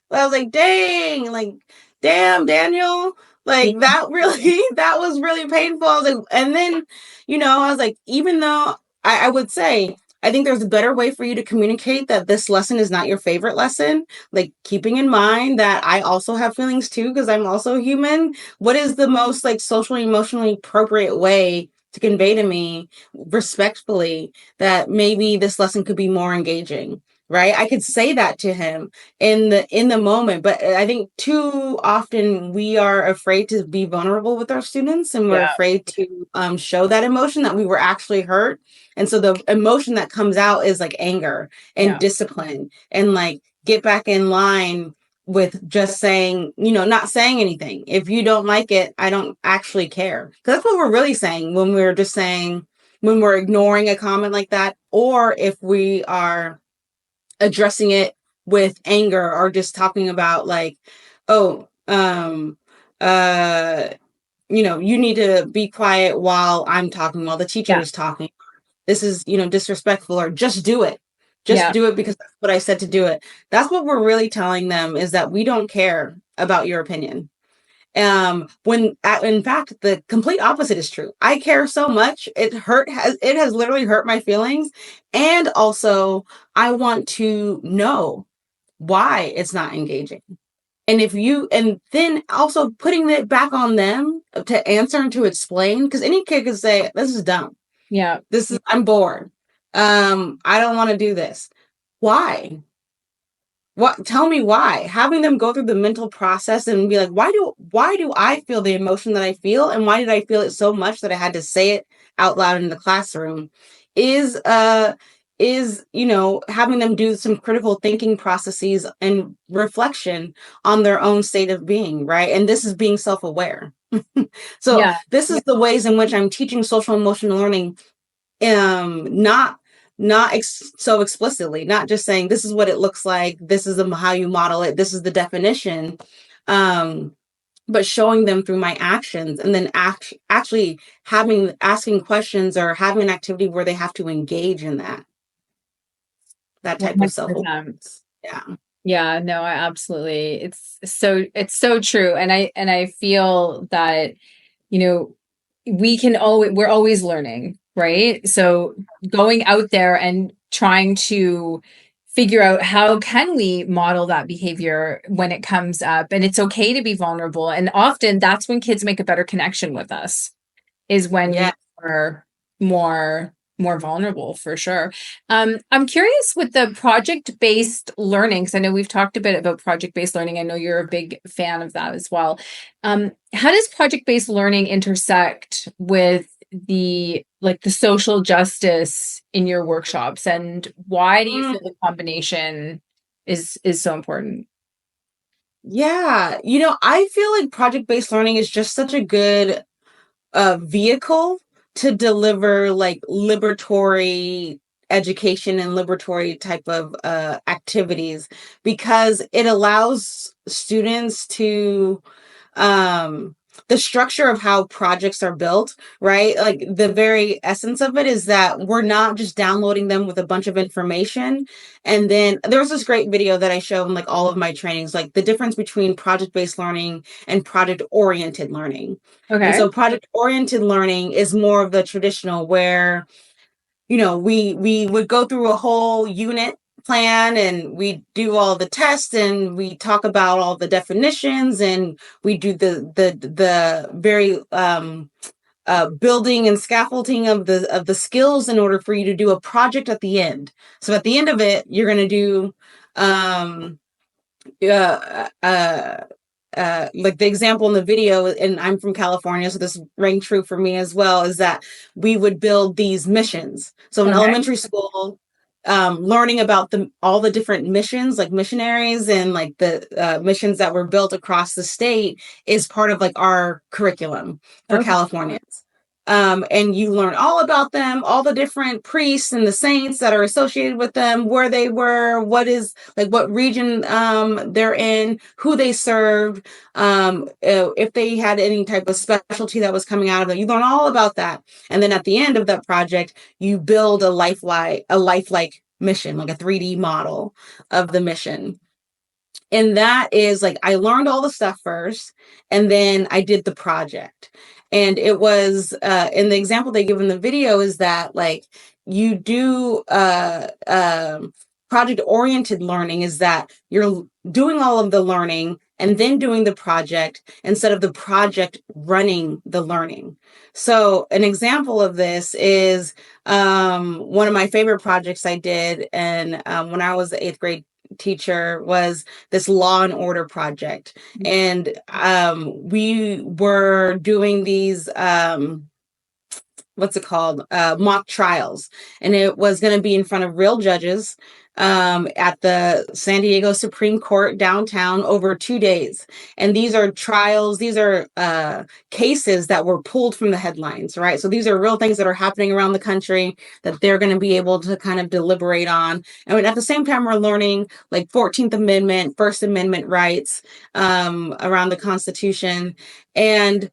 [SPEAKER 2] But I was like, dang, like, damn, Daniel. Like that was really painful. I was like, and then, I was like, even though I would say, I think there's a better way for you to communicate that this lesson is not your favorite lesson. Like keeping in mind that I also have feelings too, because I'm also human. What is the most like socially, emotionally appropriate way to convey to me respectfully that maybe this lesson could be more engaging? Right? I could say that to him in the moment, but I think too often we are afraid to be vulnerable with our students, and we're afraid to show that emotion that we were actually hurt. And so the emotion that comes out is like anger and discipline and like get back in line with just saying, not saying anything. If you don't like it, I don't actually care. 'Cause that's what we're really saying when we're just saying, when we're ignoring a comment like that, or if we are addressing it with anger or just talking about like, you need to be quiet while I'm talking, while the teacher is talking. This is, disrespectful, or just do it. Just do it because that's what I said to do it. That's what we're really telling them, is that we don't care about your opinion. When in fact the complete opposite is true. I care so much. It has literally hurt my feelings. And also I want to know why it's not engaging. And then also putting it back on them to answer and to explain, because any kid could say, this is dumb. I'm bored. I don't want to do this. Why? Tell me why. Having them go through the mental process and be like, why do I feel the emotion that I feel, and why did I feel it so much that I had to say it out loud in the classroom, is having them do some critical thinking processes and reflection on their own state of being, right? And this is being self-aware. So this is the ways in which I'm teaching social emotional learning, so explicitly, not just saying this is what it looks like, this is how you model it, this is the definition, but showing them through my actions, and then actually asking questions or having an activity where they have to engage in that. that type of
[SPEAKER 1] 100%.
[SPEAKER 2] self-awareness. Yeah.
[SPEAKER 1] Yeah, no, I absolutely. It's so true. And I feel that, you know, we're always learning, right? So going out there and trying to figure out how can we model that behavior when it comes up, and it's okay to be vulnerable. And often that's when kids make a better connection with us, is when
[SPEAKER 2] Yeah.
[SPEAKER 1] we are more vulnerable, for sure. I'm curious with the project-based learning, because I know we've talked a bit about project-based learning. I know you're a big fan of that as well. How does project-based learning intersect with the social justice in your workshops, and why do you
[SPEAKER 2] Mm,
[SPEAKER 1] feel the combination is so important?
[SPEAKER 2] yeah. I feel like project-based learning is just such a good vehicle to deliver like liberatory education and liberatory type of activities, because it allows students to um the structure of how projects are built, right? Like the very essence of it is that we're not just downloading them with a bunch of information. And then there's this great video that I show in like all of my trainings, like the difference between project-based learning and project-oriented learning. And
[SPEAKER 1] Okay.
[SPEAKER 2] so project-oriented learning is more of the traditional where we would go through a whole unit plan, and we do all the tests, and we talk about all the definitions, and we do the very building and scaffolding of the skills in order for you to do a project at the end. So at the end of it, you're going to do um, uh, uh, like the example in the video, and I'm from California, so this rang true for me as well, is that we would build these missions. So in
[SPEAKER 1] Okay.
[SPEAKER 2] elementary school, learning about all the different missions, like missionaries, and like the missions that were built across the state is part of like our curriculum for
[SPEAKER 1] Okay.
[SPEAKER 2] Californians. And you learn all about them, all the different priests and the saints that are associated with them, where they were, what region they're in, who they served, if they had any type of specialty that was coming out of it. You learn all about that. And then at the end of that project, you build a lifelike mission, like a 3D model of the mission. And that is like, I learned all the stuff first, and then I did the project. And it was, in the example they give in the video, is that like you do project oriented learning, is that you're doing all of the learning and then doing the project instead of the project running the learning. So an example of this is one of my favorite projects I did, and when I was the eighth grade teacher, was this law and order project. And we were doing these what's it called, mock trials, and it was going to be in front of real judges at the San Diego Supreme Court downtown over 2 days. And these are trials, these are cases that were pulled from the headlines, right? So these are real things that are happening around the country that they're going to be able to kind of deliberate on. And at the same time, we're learning like 14th Amendment, First Amendment rights around the Constitution. And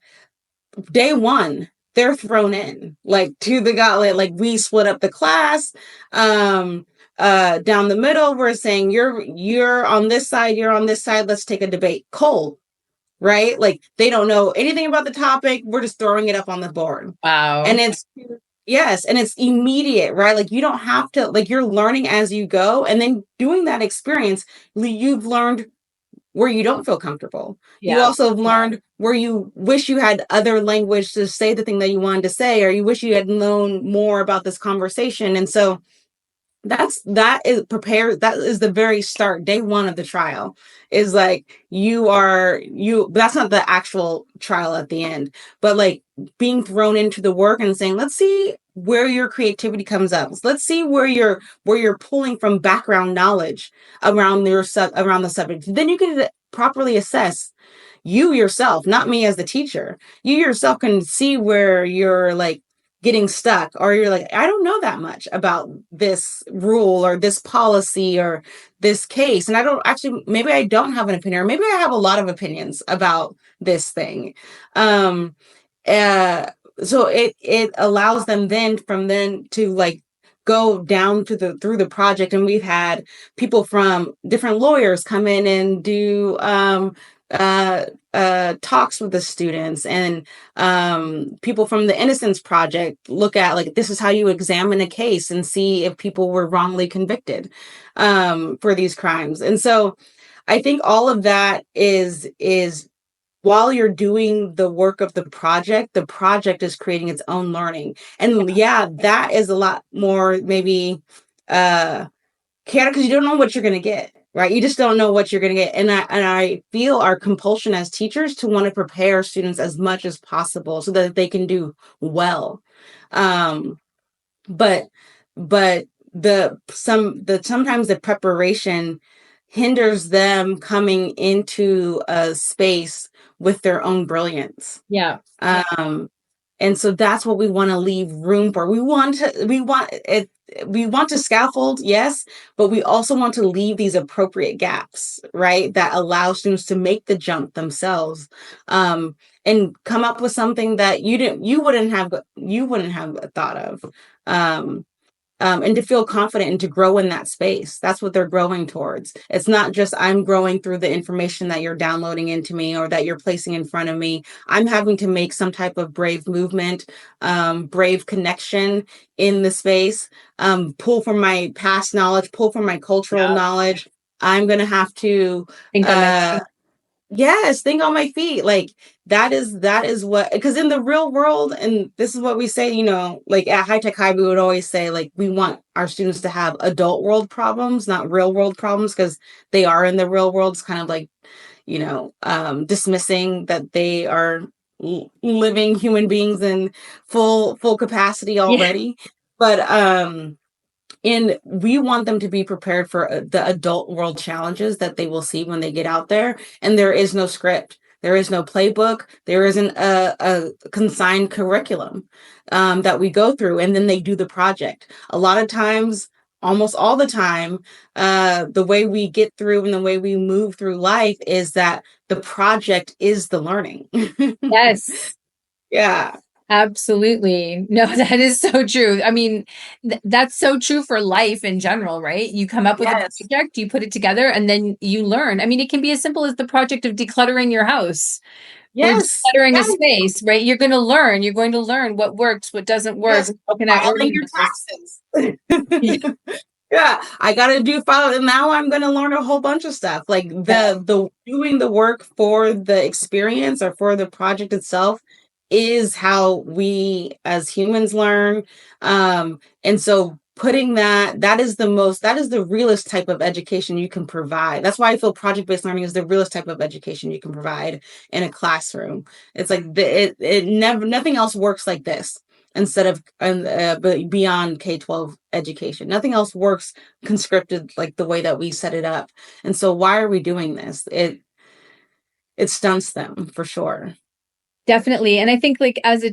[SPEAKER 2] day one, they're thrown in like to the gauntlet. Like we split up the class down the middle. We're saying you're on this side, you're on this side, let's take a debate. Cold, right? Like they don't know anything about the topic, we're just throwing it up on the board.
[SPEAKER 1] Wow.
[SPEAKER 2] And it's yes, and it's immediate, right? Like you don't have to, like you're learning as you go, and then doing that experience, you've learned where you don't feel comfortable. You
[SPEAKER 1] Yeah.
[SPEAKER 2] also have learned where you wish you had other language to say the thing that you wanted to say, or you wish you had known more about this conversation. And so that is prepared. That is the very start. Day one of the trial is like that's not the actual trial at the end, but like being thrown into the work and saying, let's see where your creativity comes up. Let's see where you're pulling from background knowledge around around the subject. Then you can properly assess you yourself, not me as the teacher. You yourself can see where you're like getting stuck, or you're like, I don't know that much about this rule or this policy or this case. And I don't actually, maybe I don't have an opinion, or maybe I have a lot of opinions about this thing. Uh, so it allows them then to like go down through the project, and we've had people from different lawyers come in and do talks with the students, and people from the Innocence Project look at, like, this is how you examine a case and see if people were wrongly convicted for these crimes. And so I think all of that is while you're doing the work of the project is creating its own learning. And yeah, that is a lot more maybe chaotic, because you don't know what you're going to get, right? You just don't know what you're going to get. And I feel our compulsion as teachers to want to prepare students as much as possible so that they can do well. But sometimes the preparation hinders them coming into a space with their own brilliance.
[SPEAKER 1] Yeah.
[SPEAKER 2] And so that's what we want to leave room for. We want to scaffold, yes, but we also want to leave these appropriate gaps, right? That allow students to make the jump themselves, and come up with something that you wouldn't have thought of. And to feel confident and to grow in that space. That's what they're growing towards. It's not just I'm growing through the information that you're downloading into me or that you're placing in front of me. I'm having to make some type of brave movement, brave connection in the space, pull from my past knowledge, pull from my cultural knowledge. I'm going to have to
[SPEAKER 1] think on my feet.
[SPEAKER 2] Yes, think on my feet. Like that is what, because in the real world, and this is what we say, like at High Tech High, we would always say, like, we want our students to have adult world problems, not real world problems, because they are in the real world. It's kind of like, dismissing that they are living human beings in full capacity already. Yeah. But and we want them to be prepared for the adult world challenges that they will see when they get out there. And there is no script. There is no playbook. There isn't a consigned curriculum that we go through, and then they do the project. A lot of times, almost all the time, the way we get through and the way we move through life is that the project is the learning.
[SPEAKER 1] Yes.
[SPEAKER 2] Yeah.
[SPEAKER 1] Absolutely. No, that is so true. I mean, that's so true for life in general, right? You come up with a project, you put it together, and then you learn. I mean, it can be as simple as the project of decluttering your house.
[SPEAKER 2] Yes.
[SPEAKER 1] Or decluttering a space, right? You're going to learn. You're going to learn what works, what doesn't work.
[SPEAKER 2] Yes.
[SPEAKER 1] How can I
[SPEAKER 2] organize your taxes? Yeah, I got to do file, and now I'm going to learn a whole bunch of stuff. Like the doing the work for the experience or for the project itself is how we as humans learn. And so putting that is the realest type of education you can provide. That's why I feel project-based learning is the realest type of education you can provide in a classroom. It's like nothing else works like this. Instead of beyond K-12 education, nothing else works conscripted like the way that we set it up. And so why are we doing this? It stunts them for sure.
[SPEAKER 1] Definitely. And I think, like, as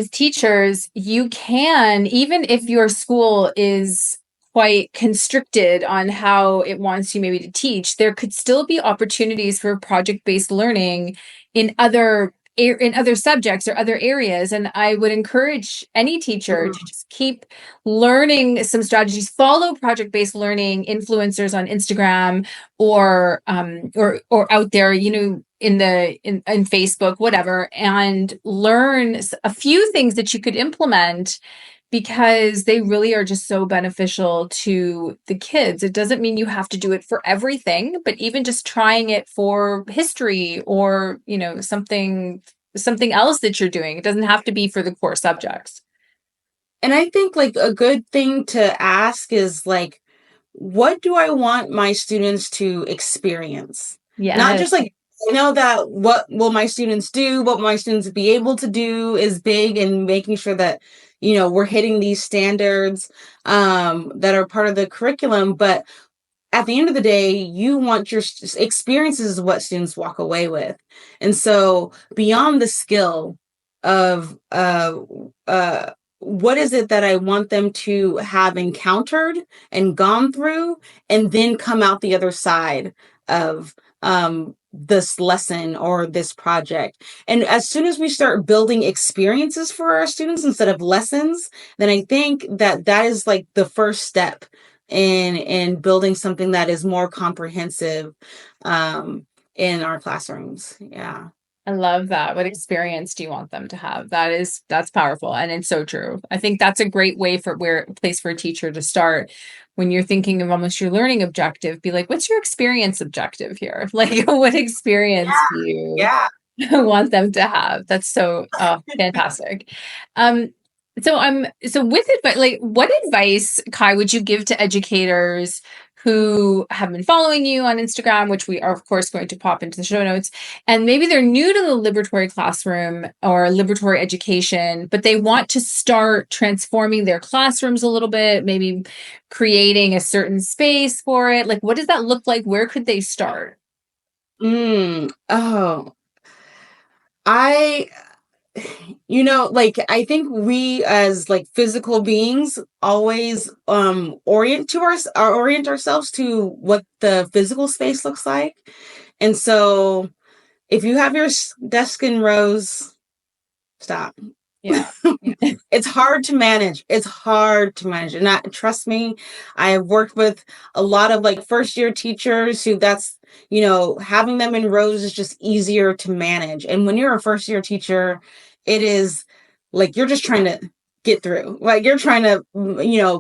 [SPEAKER 1] teachers, you can, even if your school is quite constricted on how it wants you maybe to teach, there could still be opportunities for project-based learning in other subjects or other areas. And I would encourage any teacher to just keep learning some strategies, follow project-based learning influencers on Instagram or out there, in Facebook, whatever, and learn a few things that you could implement, because they really are just so beneficial to the kids. It doesn't mean you have to do it for everything, but even just trying it for history or, something else that you're doing. It doesn't have to be for the core subjects.
[SPEAKER 2] And I think, like, a good thing to ask is, like, what do I want my students to experience? Yeah. Not just like, that what will my students do, what my students be able to do is big, and making sure that, we're hitting these standards that are part of the curriculum. But at the end of the day, you want your experiences is what students walk away with. And so beyond the skill of what is it that I want them to have encountered and gone through, and then come out the other side of this lesson or this project. And as soon as we start building experiences for our students instead of lessons, then I think that is like the first step in building something that is more comprehensive in our classrooms. Yeah.
[SPEAKER 1] I love that. What experience do you want them to have? That's powerful. And it's so true. I think that's a great way place for a teacher to start. When you're thinking of almost your learning objective, be like, what's your experience objective here? Like, what experience do you
[SPEAKER 2] Yeah.
[SPEAKER 1] want them to have? That's so fantastic. So with advice, like what advice, Kai, would you give to educators who have been following you on Instagram, which we are of course going to pop into the show notes, and maybe they're new to the Liberatory Classroom or Liberatory Education, but they want to start transforming their classrooms a little bit, maybe creating a certain space for it. Like, what does that look like? Where could they start?
[SPEAKER 2] Oh, I like I think we as like physical beings always orient ourselves to what the physical space looks like. And so if you have your desk in rows, stop.
[SPEAKER 1] Yeah.
[SPEAKER 2] It's hard to manage. It's hard to manage. And trust me, I have worked with a lot of like first year teachers who having them in rows is just easier to manage. And when you're a first year teacher, it is like you're just trying to get through. Like you're trying to,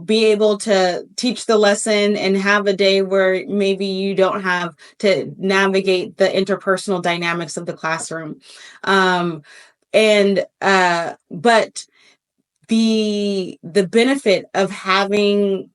[SPEAKER 2] be able to teach the lesson and have a day where maybe you don't have to navigate the interpersonal dynamics of the classroom. But the benefit of having,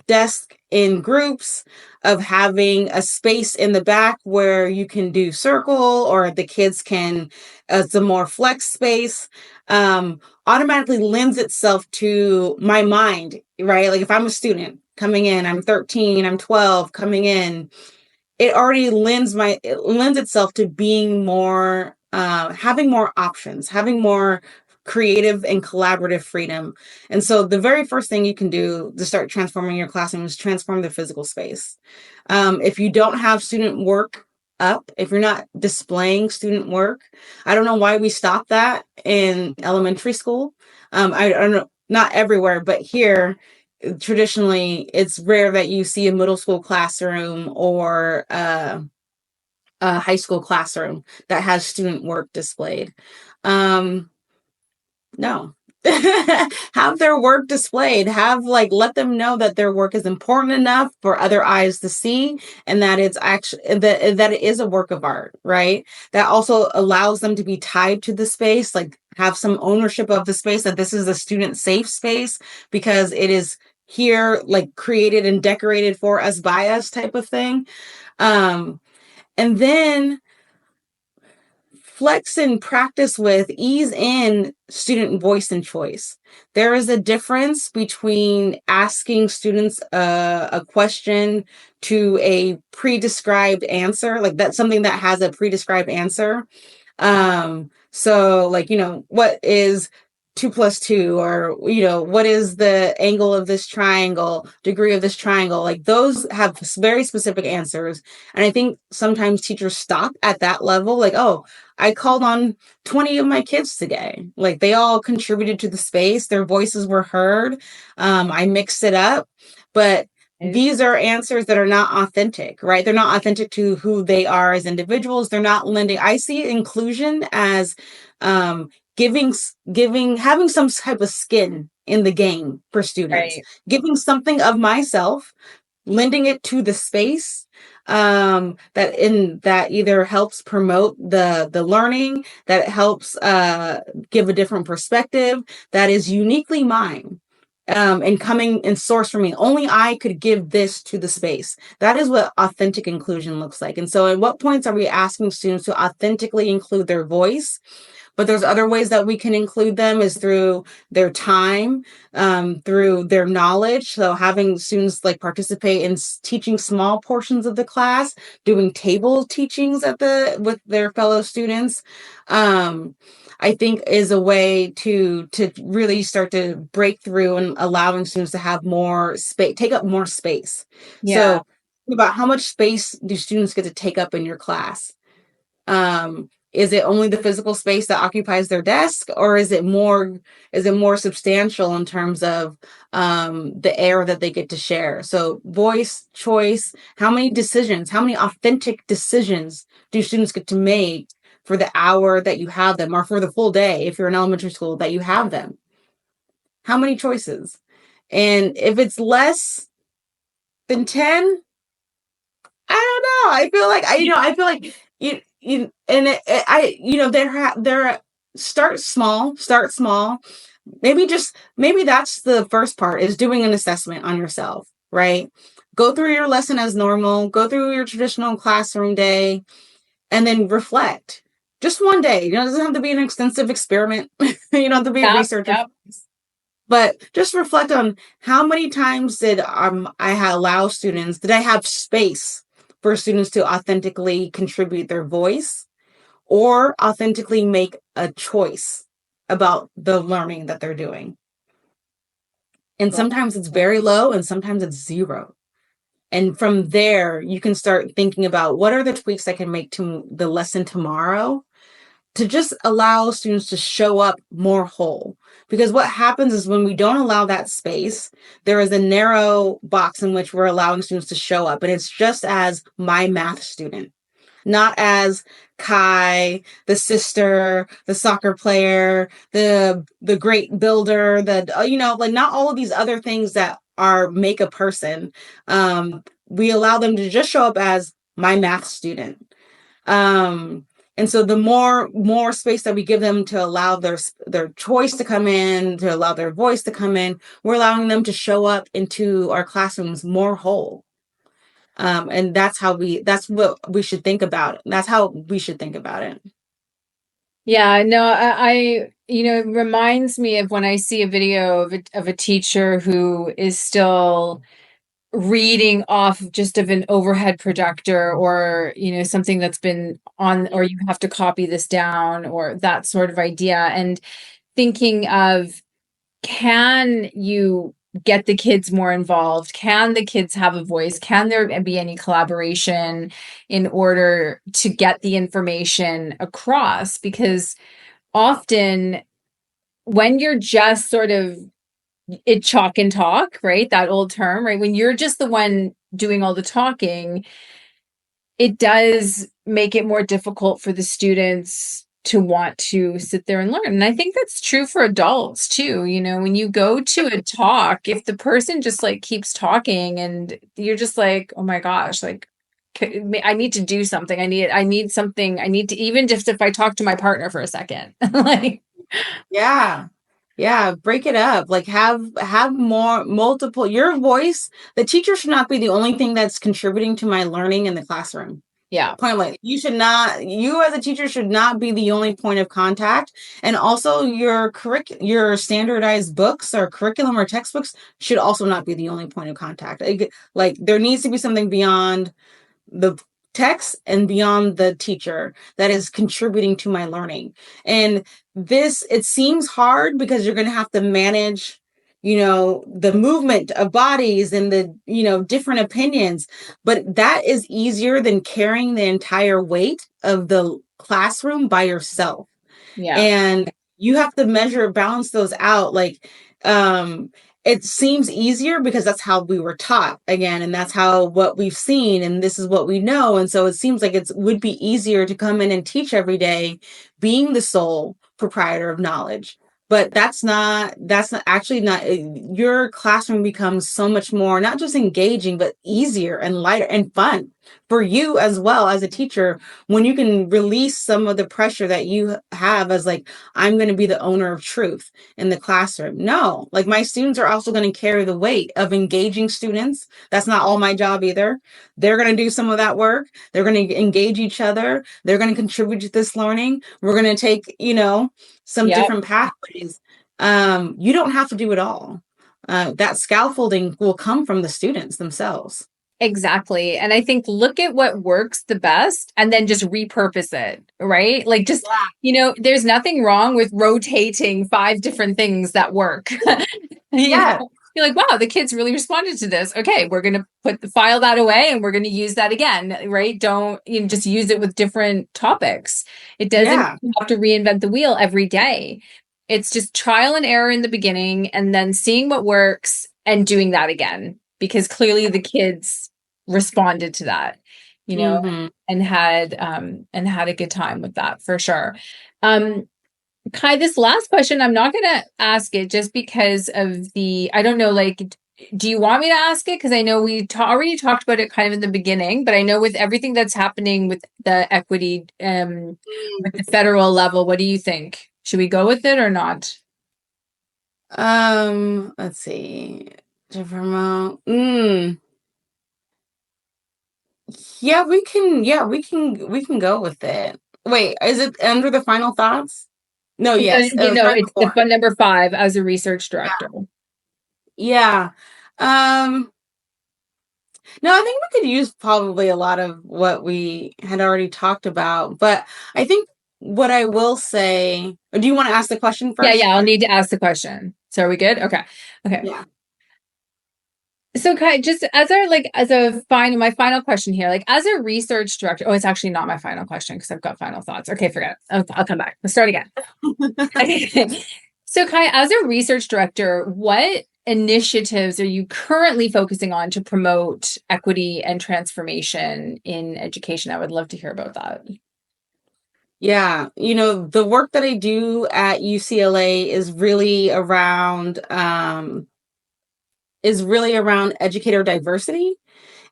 [SPEAKER 2] desk in groups, of having a space in the back where you can do circle or the kids can, it's a more flex space, automatically lends itself to my mind, right? Like if I'm a student coming in, I'm 13, I'm 12 coming in, it already lends itself to being more, having more options, having more creative and collaborative freedom. And so the very first thing you can do to start transforming your classroom is transform the physical space. If you don't have student work up, if you're not displaying student work, I don't know why we stopped that in elementary school. I don't know, not everywhere, but here, traditionally, it's rare that you see a middle school classroom or a high school classroom that has student work displayed. No. Have their work displayed. Let them know that their work is important enough for other eyes to see, and that it's actually that it is a work of art, right? That also allows them to be tied to the space, like have some ownership of the space, that this is a student safe space because it is here, like created and decorated for us by us type of thing. And then flex and practice with, ease in student voice and choice. There is a difference between asking students a question to a pre-described answer, like that's something that has a pre-described answer. So like, what is 2 + 2, or, what is the angle of this triangle, degree of this triangle? Like those have very specific answers. And I think sometimes teachers stop at that level. Like, oh, I called on 20 of my kids today. Like they all contributed to the space. Their voices were heard. I mixed it up, but these are answers that are not authentic, right? They're not authentic to who they are as individuals. They're not lending. I see inclusion as, having some type of skin in the game for students, right? Giving something of myself, lending it to the space, that either helps promote the learning, that helps give a different perspective that is uniquely mine, and coming and source from me. Only I could give this to the space. That is what authentic inclusion looks like. And so at what points are we asking students to authentically include their voice? But there's other ways that we can include them is through their time, through their knowledge. So having students like participate in teaching small portions of the class, doing table teachings with their fellow students, I think is a way to really start to break through and allowing students to have more space, take up more space. Yeah. So about how much space do students get to take up in your class. Is it only the physical space that occupies their desk, or is it more substantial in terms of the air that they get to share? So voice, choice, how many authentic decisions do students get to make for the hour that you have them, or for the full day if you're in elementary school that you have them? How many choices? And if it's less than 10, I don't know. I feel like you and I they're start small. Maybe that's the first part, is doing an assessment on yourself, right? Go through your lesson as normal, go through your traditional classroom day, and then reflect. Just one day. It doesn't have to be an extensive experiment. You don't have to be a researcher.
[SPEAKER 1] Yep.
[SPEAKER 2] But just reflect on how many times did did I have space for students to authentically contribute their voice or authentically make a choice about the learning that they're doing. And sometimes it's very low and sometimes it's zero. And from there, you can start thinking about what are the tweaks I can make to the lesson tomorrow to just allow students to show up more whole. Because what happens is when we don't allow that space, there is a narrow box in which we're allowing students to show up. And it's just as my math student, not as Kai, the sister, the soccer player, the great builder, not all of these other things that make a person. We allow them to just show up as my math student. And so the more space that we give them to allow their choice to come in, to allow their voice to come in, we're allowing them to show up into our classrooms more whole. And that's what we should think about. That's how we should think about it.
[SPEAKER 1] Yeah, no, it reminds me of when I see a video of a teacher who is still reading off just of an overhead projector, or something that's been on, or you have to copy this down, or that sort of idea, and thinking of, can you get the kids more involved? Can the kids have a voice? Can there be any collaboration in order to get the information across? Because often when you're just sort of chalk and talk, right? That old term, right? When you're just the one doing all the talking, it does make it more difficult for the students to want to sit there and learn. And I think that's true for adults too. When you go to a talk, if the person just like keeps talking and you're just like, oh my gosh, like I need to do something. I need something. I need to, even just if I talk to my partner for a second, like,
[SPEAKER 2] yeah, break it up. Like have multiple, your voice. The teacher should not be the only thing that's contributing to my learning in the classroom.
[SPEAKER 1] Yeah.
[SPEAKER 2] Point blank. You as a teacher should not be the only point of contact. And also your standardized books or curriculum or textbooks should also not be the only point of contact. Like there needs to be something beyond the text and beyond the teacher that is contributing to my learning. And it seems hard because you're going to have to manage the movement of bodies and the different opinions, but that is easier than carrying the entire weight of the classroom by yourself.
[SPEAKER 1] Yeah.
[SPEAKER 2] And you have to balance those out. Like it seems easier because that's how we were taught, again, and that's what we've seen, and this is what we know. And so it seems like it would be easier to come in and teach every day, being the sole proprietor of knowledge. But that's actually not, your classroom becomes so much more, not just engaging, but easier and lighter and fun for you as well as a teacher, when you can release some of the pressure that you have as like, I'm going to be the owner of truth in the classroom. No, like my students are also going to carry the weight of engaging students. That's not all my job either. They're going to do some of that work. They're going to engage each other. They're going to contribute to this learning. We're going to take, some different pathways. You don't have to do it all. That scaffolding will come from the students themselves.
[SPEAKER 1] Exactly. And I think look at what works the best and then just repurpose it, right? Like just, there's nothing wrong with rotating 5 different things that work.
[SPEAKER 2] Yeah.
[SPEAKER 1] you're like, wow, the kids really responded to this. Okay, we're going to file that away and we're going to use that again, right? Don't just use it with different topics. It doesn't have to reinvent the wheel every day. It's just trial and error in the beginning and then seeing what works and doing that again, because clearly the kids responded to that, and had a good time with that for sure. Kai, this last question, I'm not going to ask it just because of I don't know, like, do you want me to ask it? Because I know we already talked about it kind of in the beginning, but I know with everything that's happening with the equity with the federal level, what do you think? Should we go with it or not?
[SPEAKER 2] Let's see. To promote. Yeah, we can go with it. Wait, is it under the final thoughts? No, yes.
[SPEAKER 1] It's the fund number 5 as a research director.
[SPEAKER 2] Yeah. No, I think we could use probably a lot of what we had already talked about, but I think what I will say, do you want to ask the question first?
[SPEAKER 1] Yeah, I'll need to ask the question. So are we good? Okay.
[SPEAKER 2] Yeah.
[SPEAKER 1] So Kai, just my final question here, like as a research director, it's actually not my final question because I've got final thoughts. Okay, forget it. I'll come back. Let's start again. Okay. So Kai, as a research director, what initiatives are you currently focusing on to promote equity and transformation in education? I would love to hear about that.
[SPEAKER 2] Yeah, the work that I do at UCLA is really around educator diversity.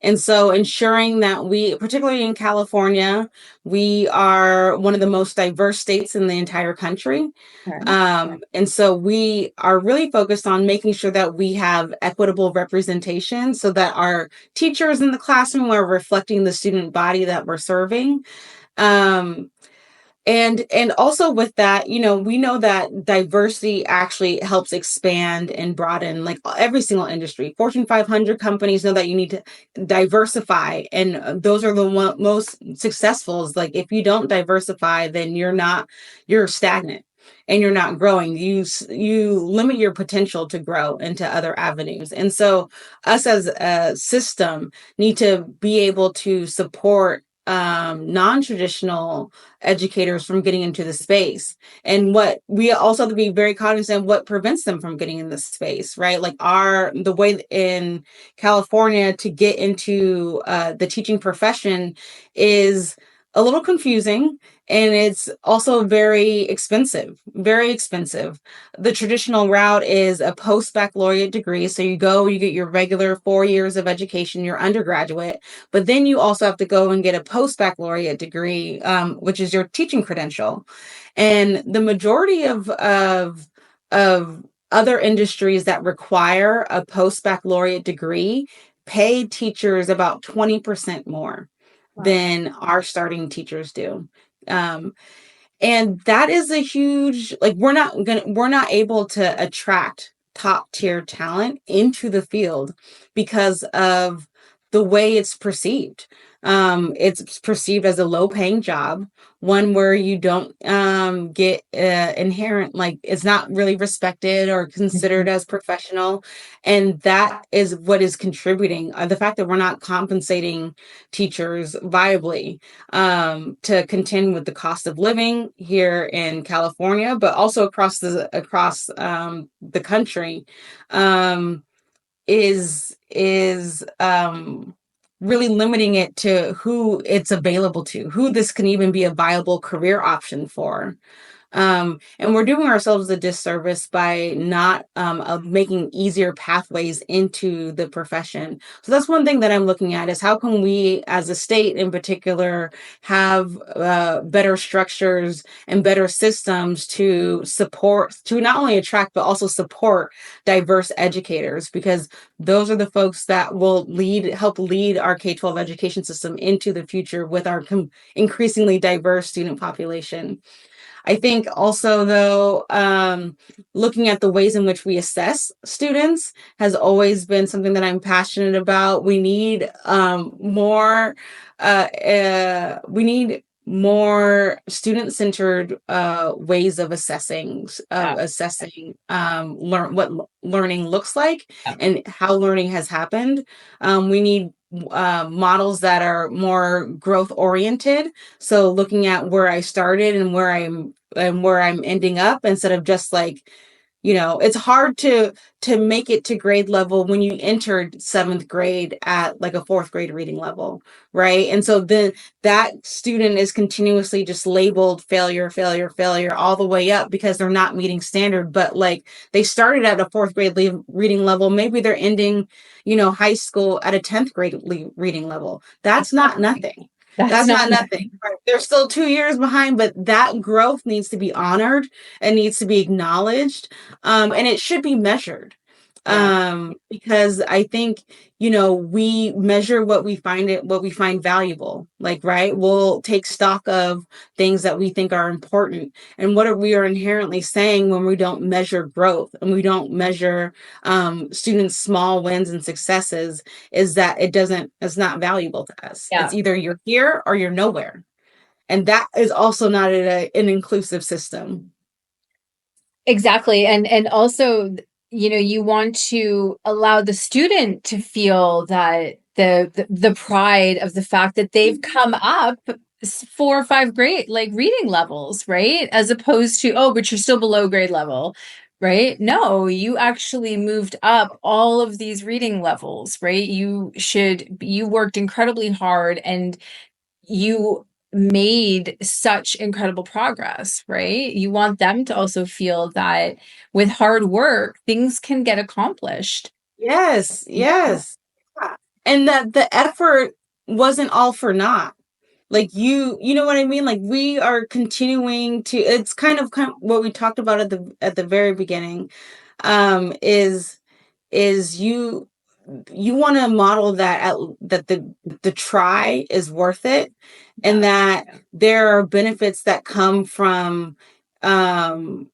[SPEAKER 2] And so ensuring that we, particularly in California, we are one of the most diverse states in the entire country. And so we are really focused on making sure that we have equitable representation so that our teachers in the classroom are reflecting the student body that we're serving. And also with that, we know that diversity actually helps expand and broaden like every single industry. Fortune 500 companies know that you need to diversify, and those are the most successful. Like if you don't diversify, then you're stagnant and you're not growing. You limit your potential to grow into other avenues. And so us as a system need to be able to support non-traditional educators from getting into the space. And what we also have to be very cognizant of what prevents them from getting in this space, right? Like the way in California to get into the teaching profession is a little confusing, and it's also very expensive. The traditional route is a post-baccalaureate degree. So you get your regular 4 years of education, your undergraduate, but then you also have to go and get a post-baccalaureate degree, which is your teaching credential. And the majority of other industries that require a post-baccalaureate degree pay teachers about 20% more than our starting teachers do. And that is a huge, like, we're not able to attract top tier talent into the field because of the way it's perceived. It's perceived as a low paying job, one where you don't get inherent, like it's not really respected or considered as professional. And that is what is contributing, the fact that we're not compensating teachers viably to contend with the cost of living here in California, but also across the country, is really limiting it to who it's available to, who this can even be a viable career option for. And we're doing ourselves a disservice by not making easier pathways into the profession. So that's one thing that I'm looking at is how can we as a state in particular have better structures and better systems to not only attract, but also support diverse educators, because those are the folks that will help lead our K-12 education system into the future with our increasingly diverse student population. I think also, though, looking at the ways in which we assess students has always been something that I'm passionate about. We need more. We need more student-centered ways of assessing learning looks like and how learning has happened. We need models that are more growth oriented, so looking at where I started and where I'm ending up, instead of just like, it's hard to make it to grade level when you entered 7th grade at like a 4th grade reading level, right? And so then that student is continuously just labeled failure, failure, failure all the way up because they're not meeting standard. But like, they started at a 4th grade reading level, maybe they're ending, high school at a 10th grade reading level. That's not nothing. That's not nothing. Right? They're still 2 years behind, but that growth needs to be honored and needs to be acknowledged. And it should be measured. Because I think, we measure what we find valuable. Like, right, we'll take stock of things that we think are important. And what we are inherently saying when we don't measure growth and we don't measure students' small wins and successes is that it's not valuable to us. It's either you're here or you're nowhere. And that is also not an inclusive system.
[SPEAKER 1] Exactly. And also, you want to allow the student to feel that the pride of the fact that they've come up 4 or 5 grade like reading levels, right? As opposed to, oh, but you're still below grade level, right? No, you actually moved up all of these reading levels, right? You worked incredibly hard and you made such incredible progress, right? You want them to also feel that with hard work, things can get accomplished.
[SPEAKER 2] Yes. And that the effort wasn't all for naught. Like, you know what I mean? Like, we are continuing to, it's kind of what we talked about at the very beginning, is you want to model that the try is worth it, and that there are benefits that come from incremental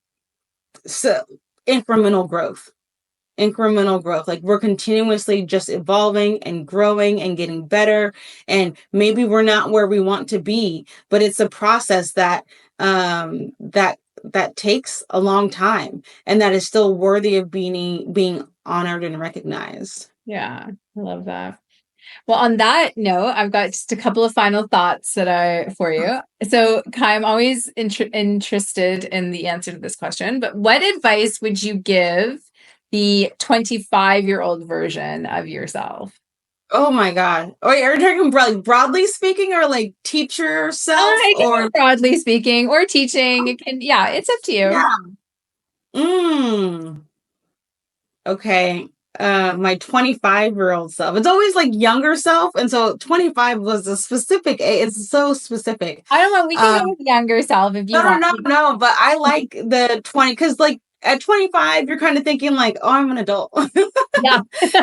[SPEAKER 2] growth. Like, we're continuously just evolving and growing and getting better, and maybe we're not where we want to be, but it's a process that takes a long time, and that is still worthy of being honored and recognized.
[SPEAKER 1] Yeah, I love that. Well, on that note, I've got just a couple of final thoughts for you. So, Kai, I'm always interested in the answer to this question, but what advice would you give the 25-year-old version of yourself?
[SPEAKER 2] Oh my God. Wait, are you talking broadly speaking, or like teacher self, or
[SPEAKER 1] broadly speaking, or teaching? It's up to you.
[SPEAKER 2] Yeah. Okay. My 25-year-old self. It's always like younger self, and so 25 was a specific age. It's so specific.
[SPEAKER 1] I don't know. We can go with younger self if you want.
[SPEAKER 2] No. But I like the 20, because like at 25, you're kind of thinking like, oh, I'm an adult.
[SPEAKER 1] Yeah.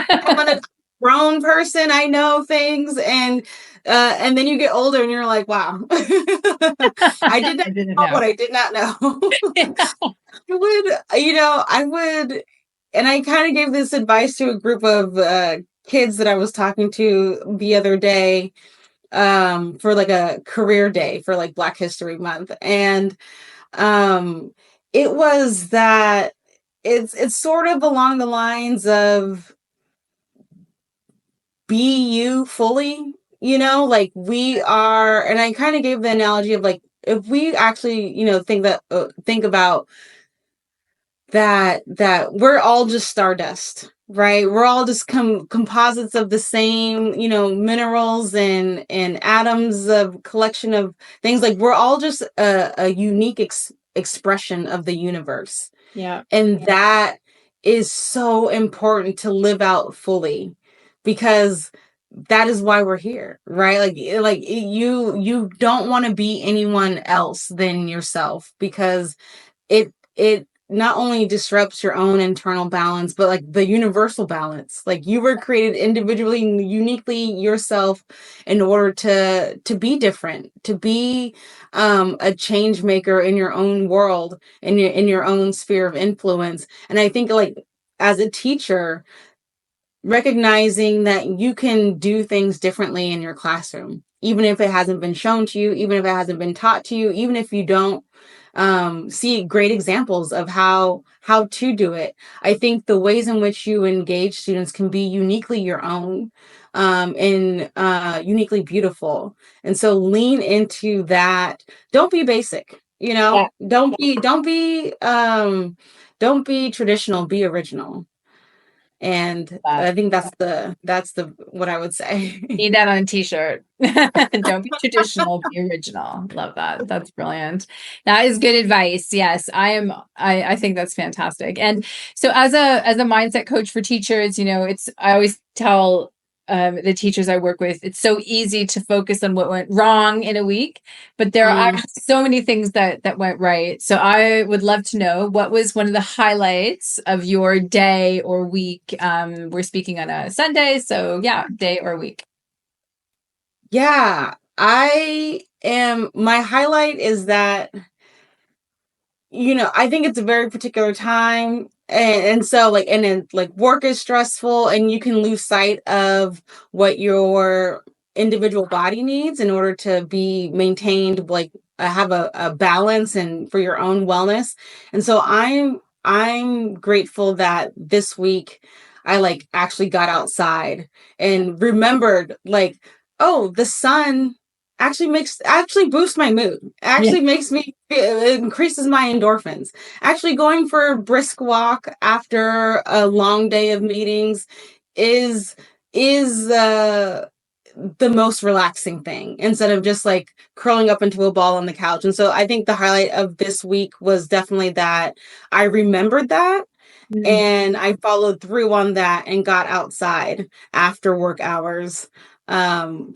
[SPEAKER 2] I'm a grown person. I know things, and then you get older and you're like, wow, I didn't know what I did not know. I would, and I kind of gave this advice to a group of kids that I was talking to the other day, for like a career day for like Black History Month. And it was that it's sort of along the lines of, be you fully, like we are. And I kind of gave the analogy of like, if we actually, think about that we're all just stardust, right? We're all just composites of the same, minerals and atoms, of collection of things. Like, we're all just a unique expression of the universe.
[SPEAKER 1] Yeah.
[SPEAKER 2] And that is so important to live out fully, because that is why we're here, right? Like you don't want to be anyone else than yourself, because it not only disrupts your own internal balance, but like the universal balance. Like, you were created individually and uniquely yourself in order to be different, to be a change maker in your own world, in your own sphere of influence. And I think, like, as a teacher, recognizing that you can do things differently in your classroom, even if it hasn't been shown to you, even if it hasn't been taught to you, even if you don't see great examples of how to do it. I think the ways in which you engage students can be uniquely your own, and uniquely beautiful. And so lean into that. Don't be basic,
[SPEAKER 1] Yeah.
[SPEAKER 2] don't be traditional, be original. And
[SPEAKER 1] That.
[SPEAKER 2] I think that's the what I would say.
[SPEAKER 1] Need that on a t-shirt. Don't be traditional, be original. Love that. That's brilliant. That is good advice. Yes, I think that's fantastic. And so as a mindset coach for teachers, I always tell the teachers I work with, it's so easy to focus on what went wrong in a week, but there are so many things that went right. So I would love to know, what was one of the highlights of your day or week? We're speaking on a Sunday, so yeah, day or week.
[SPEAKER 2] Yeah, my highlight is that, I think it's a very particular time. And so and then work is stressful, and you can lose sight of what your individual body needs in order to be maintained, have a balance and for your own wellness. And so I'm grateful that this week I actually got outside and remembered, oh, the sun actually boosts my mood, actually makes me it increases my endorphins. Actually going for a brisk walk after a long day of meetings is the most relaxing thing, instead of just curling up into a ball on the couch. And so I think the highlight of this week was definitely that I remembered that, and I followed through on that and got outside after work hours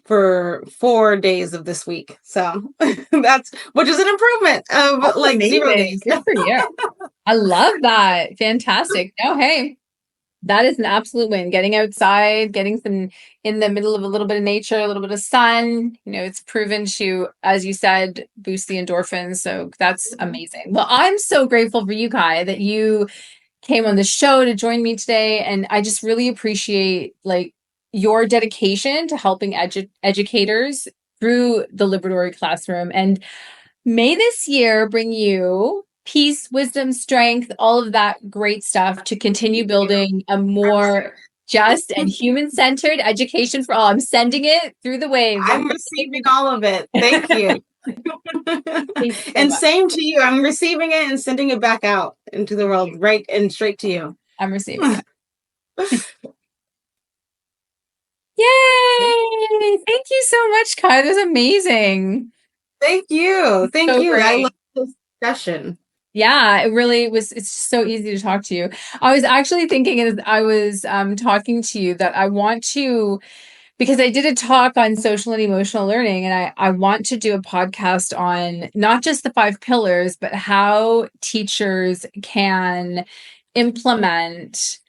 [SPEAKER 2] for 4 days of this week. So which is an improvement of
[SPEAKER 1] Amazing.
[SPEAKER 2] 0 days.
[SPEAKER 1] Good for you. I love that. Fantastic. No, hey, that is an absolute win. Getting outside, getting some in the middle of a little bit of nature, a little bit of sun, it's proven to, as you said, boost the endorphins. So that's amazing. Well, I'm so grateful for you, Kai, that you came on the show to join me today. And I just really appreciate your dedication to helping educators through the Liberatory Classroom. And may this year bring you peace, wisdom, strength, all of that great stuff to continue building a more just and human-centered education for all. I'm sending it through the waves.
[SPEAKER 2] I'm receiving all of it. Thank you. And same to you. I'm receiving it and sending it back out into the world, right and straight to you.
[SPEAKER 1] I'm receiving it. Yay! Thank you so much, Kai. That was amazing.
[SPEAKER 2] Thank you. Thank you.
[SPEAKER 1] Great.
[SPEAKER 2] I love this discussion.
[SPEAKER 1] Yeah, it really was. It's so easy to talk to you. I was actually thinking as I was talking to you that I want to, because I did a talk on social and emotional learning, and I want to do a podcast on not just the 5 pillars, but how teachers can implement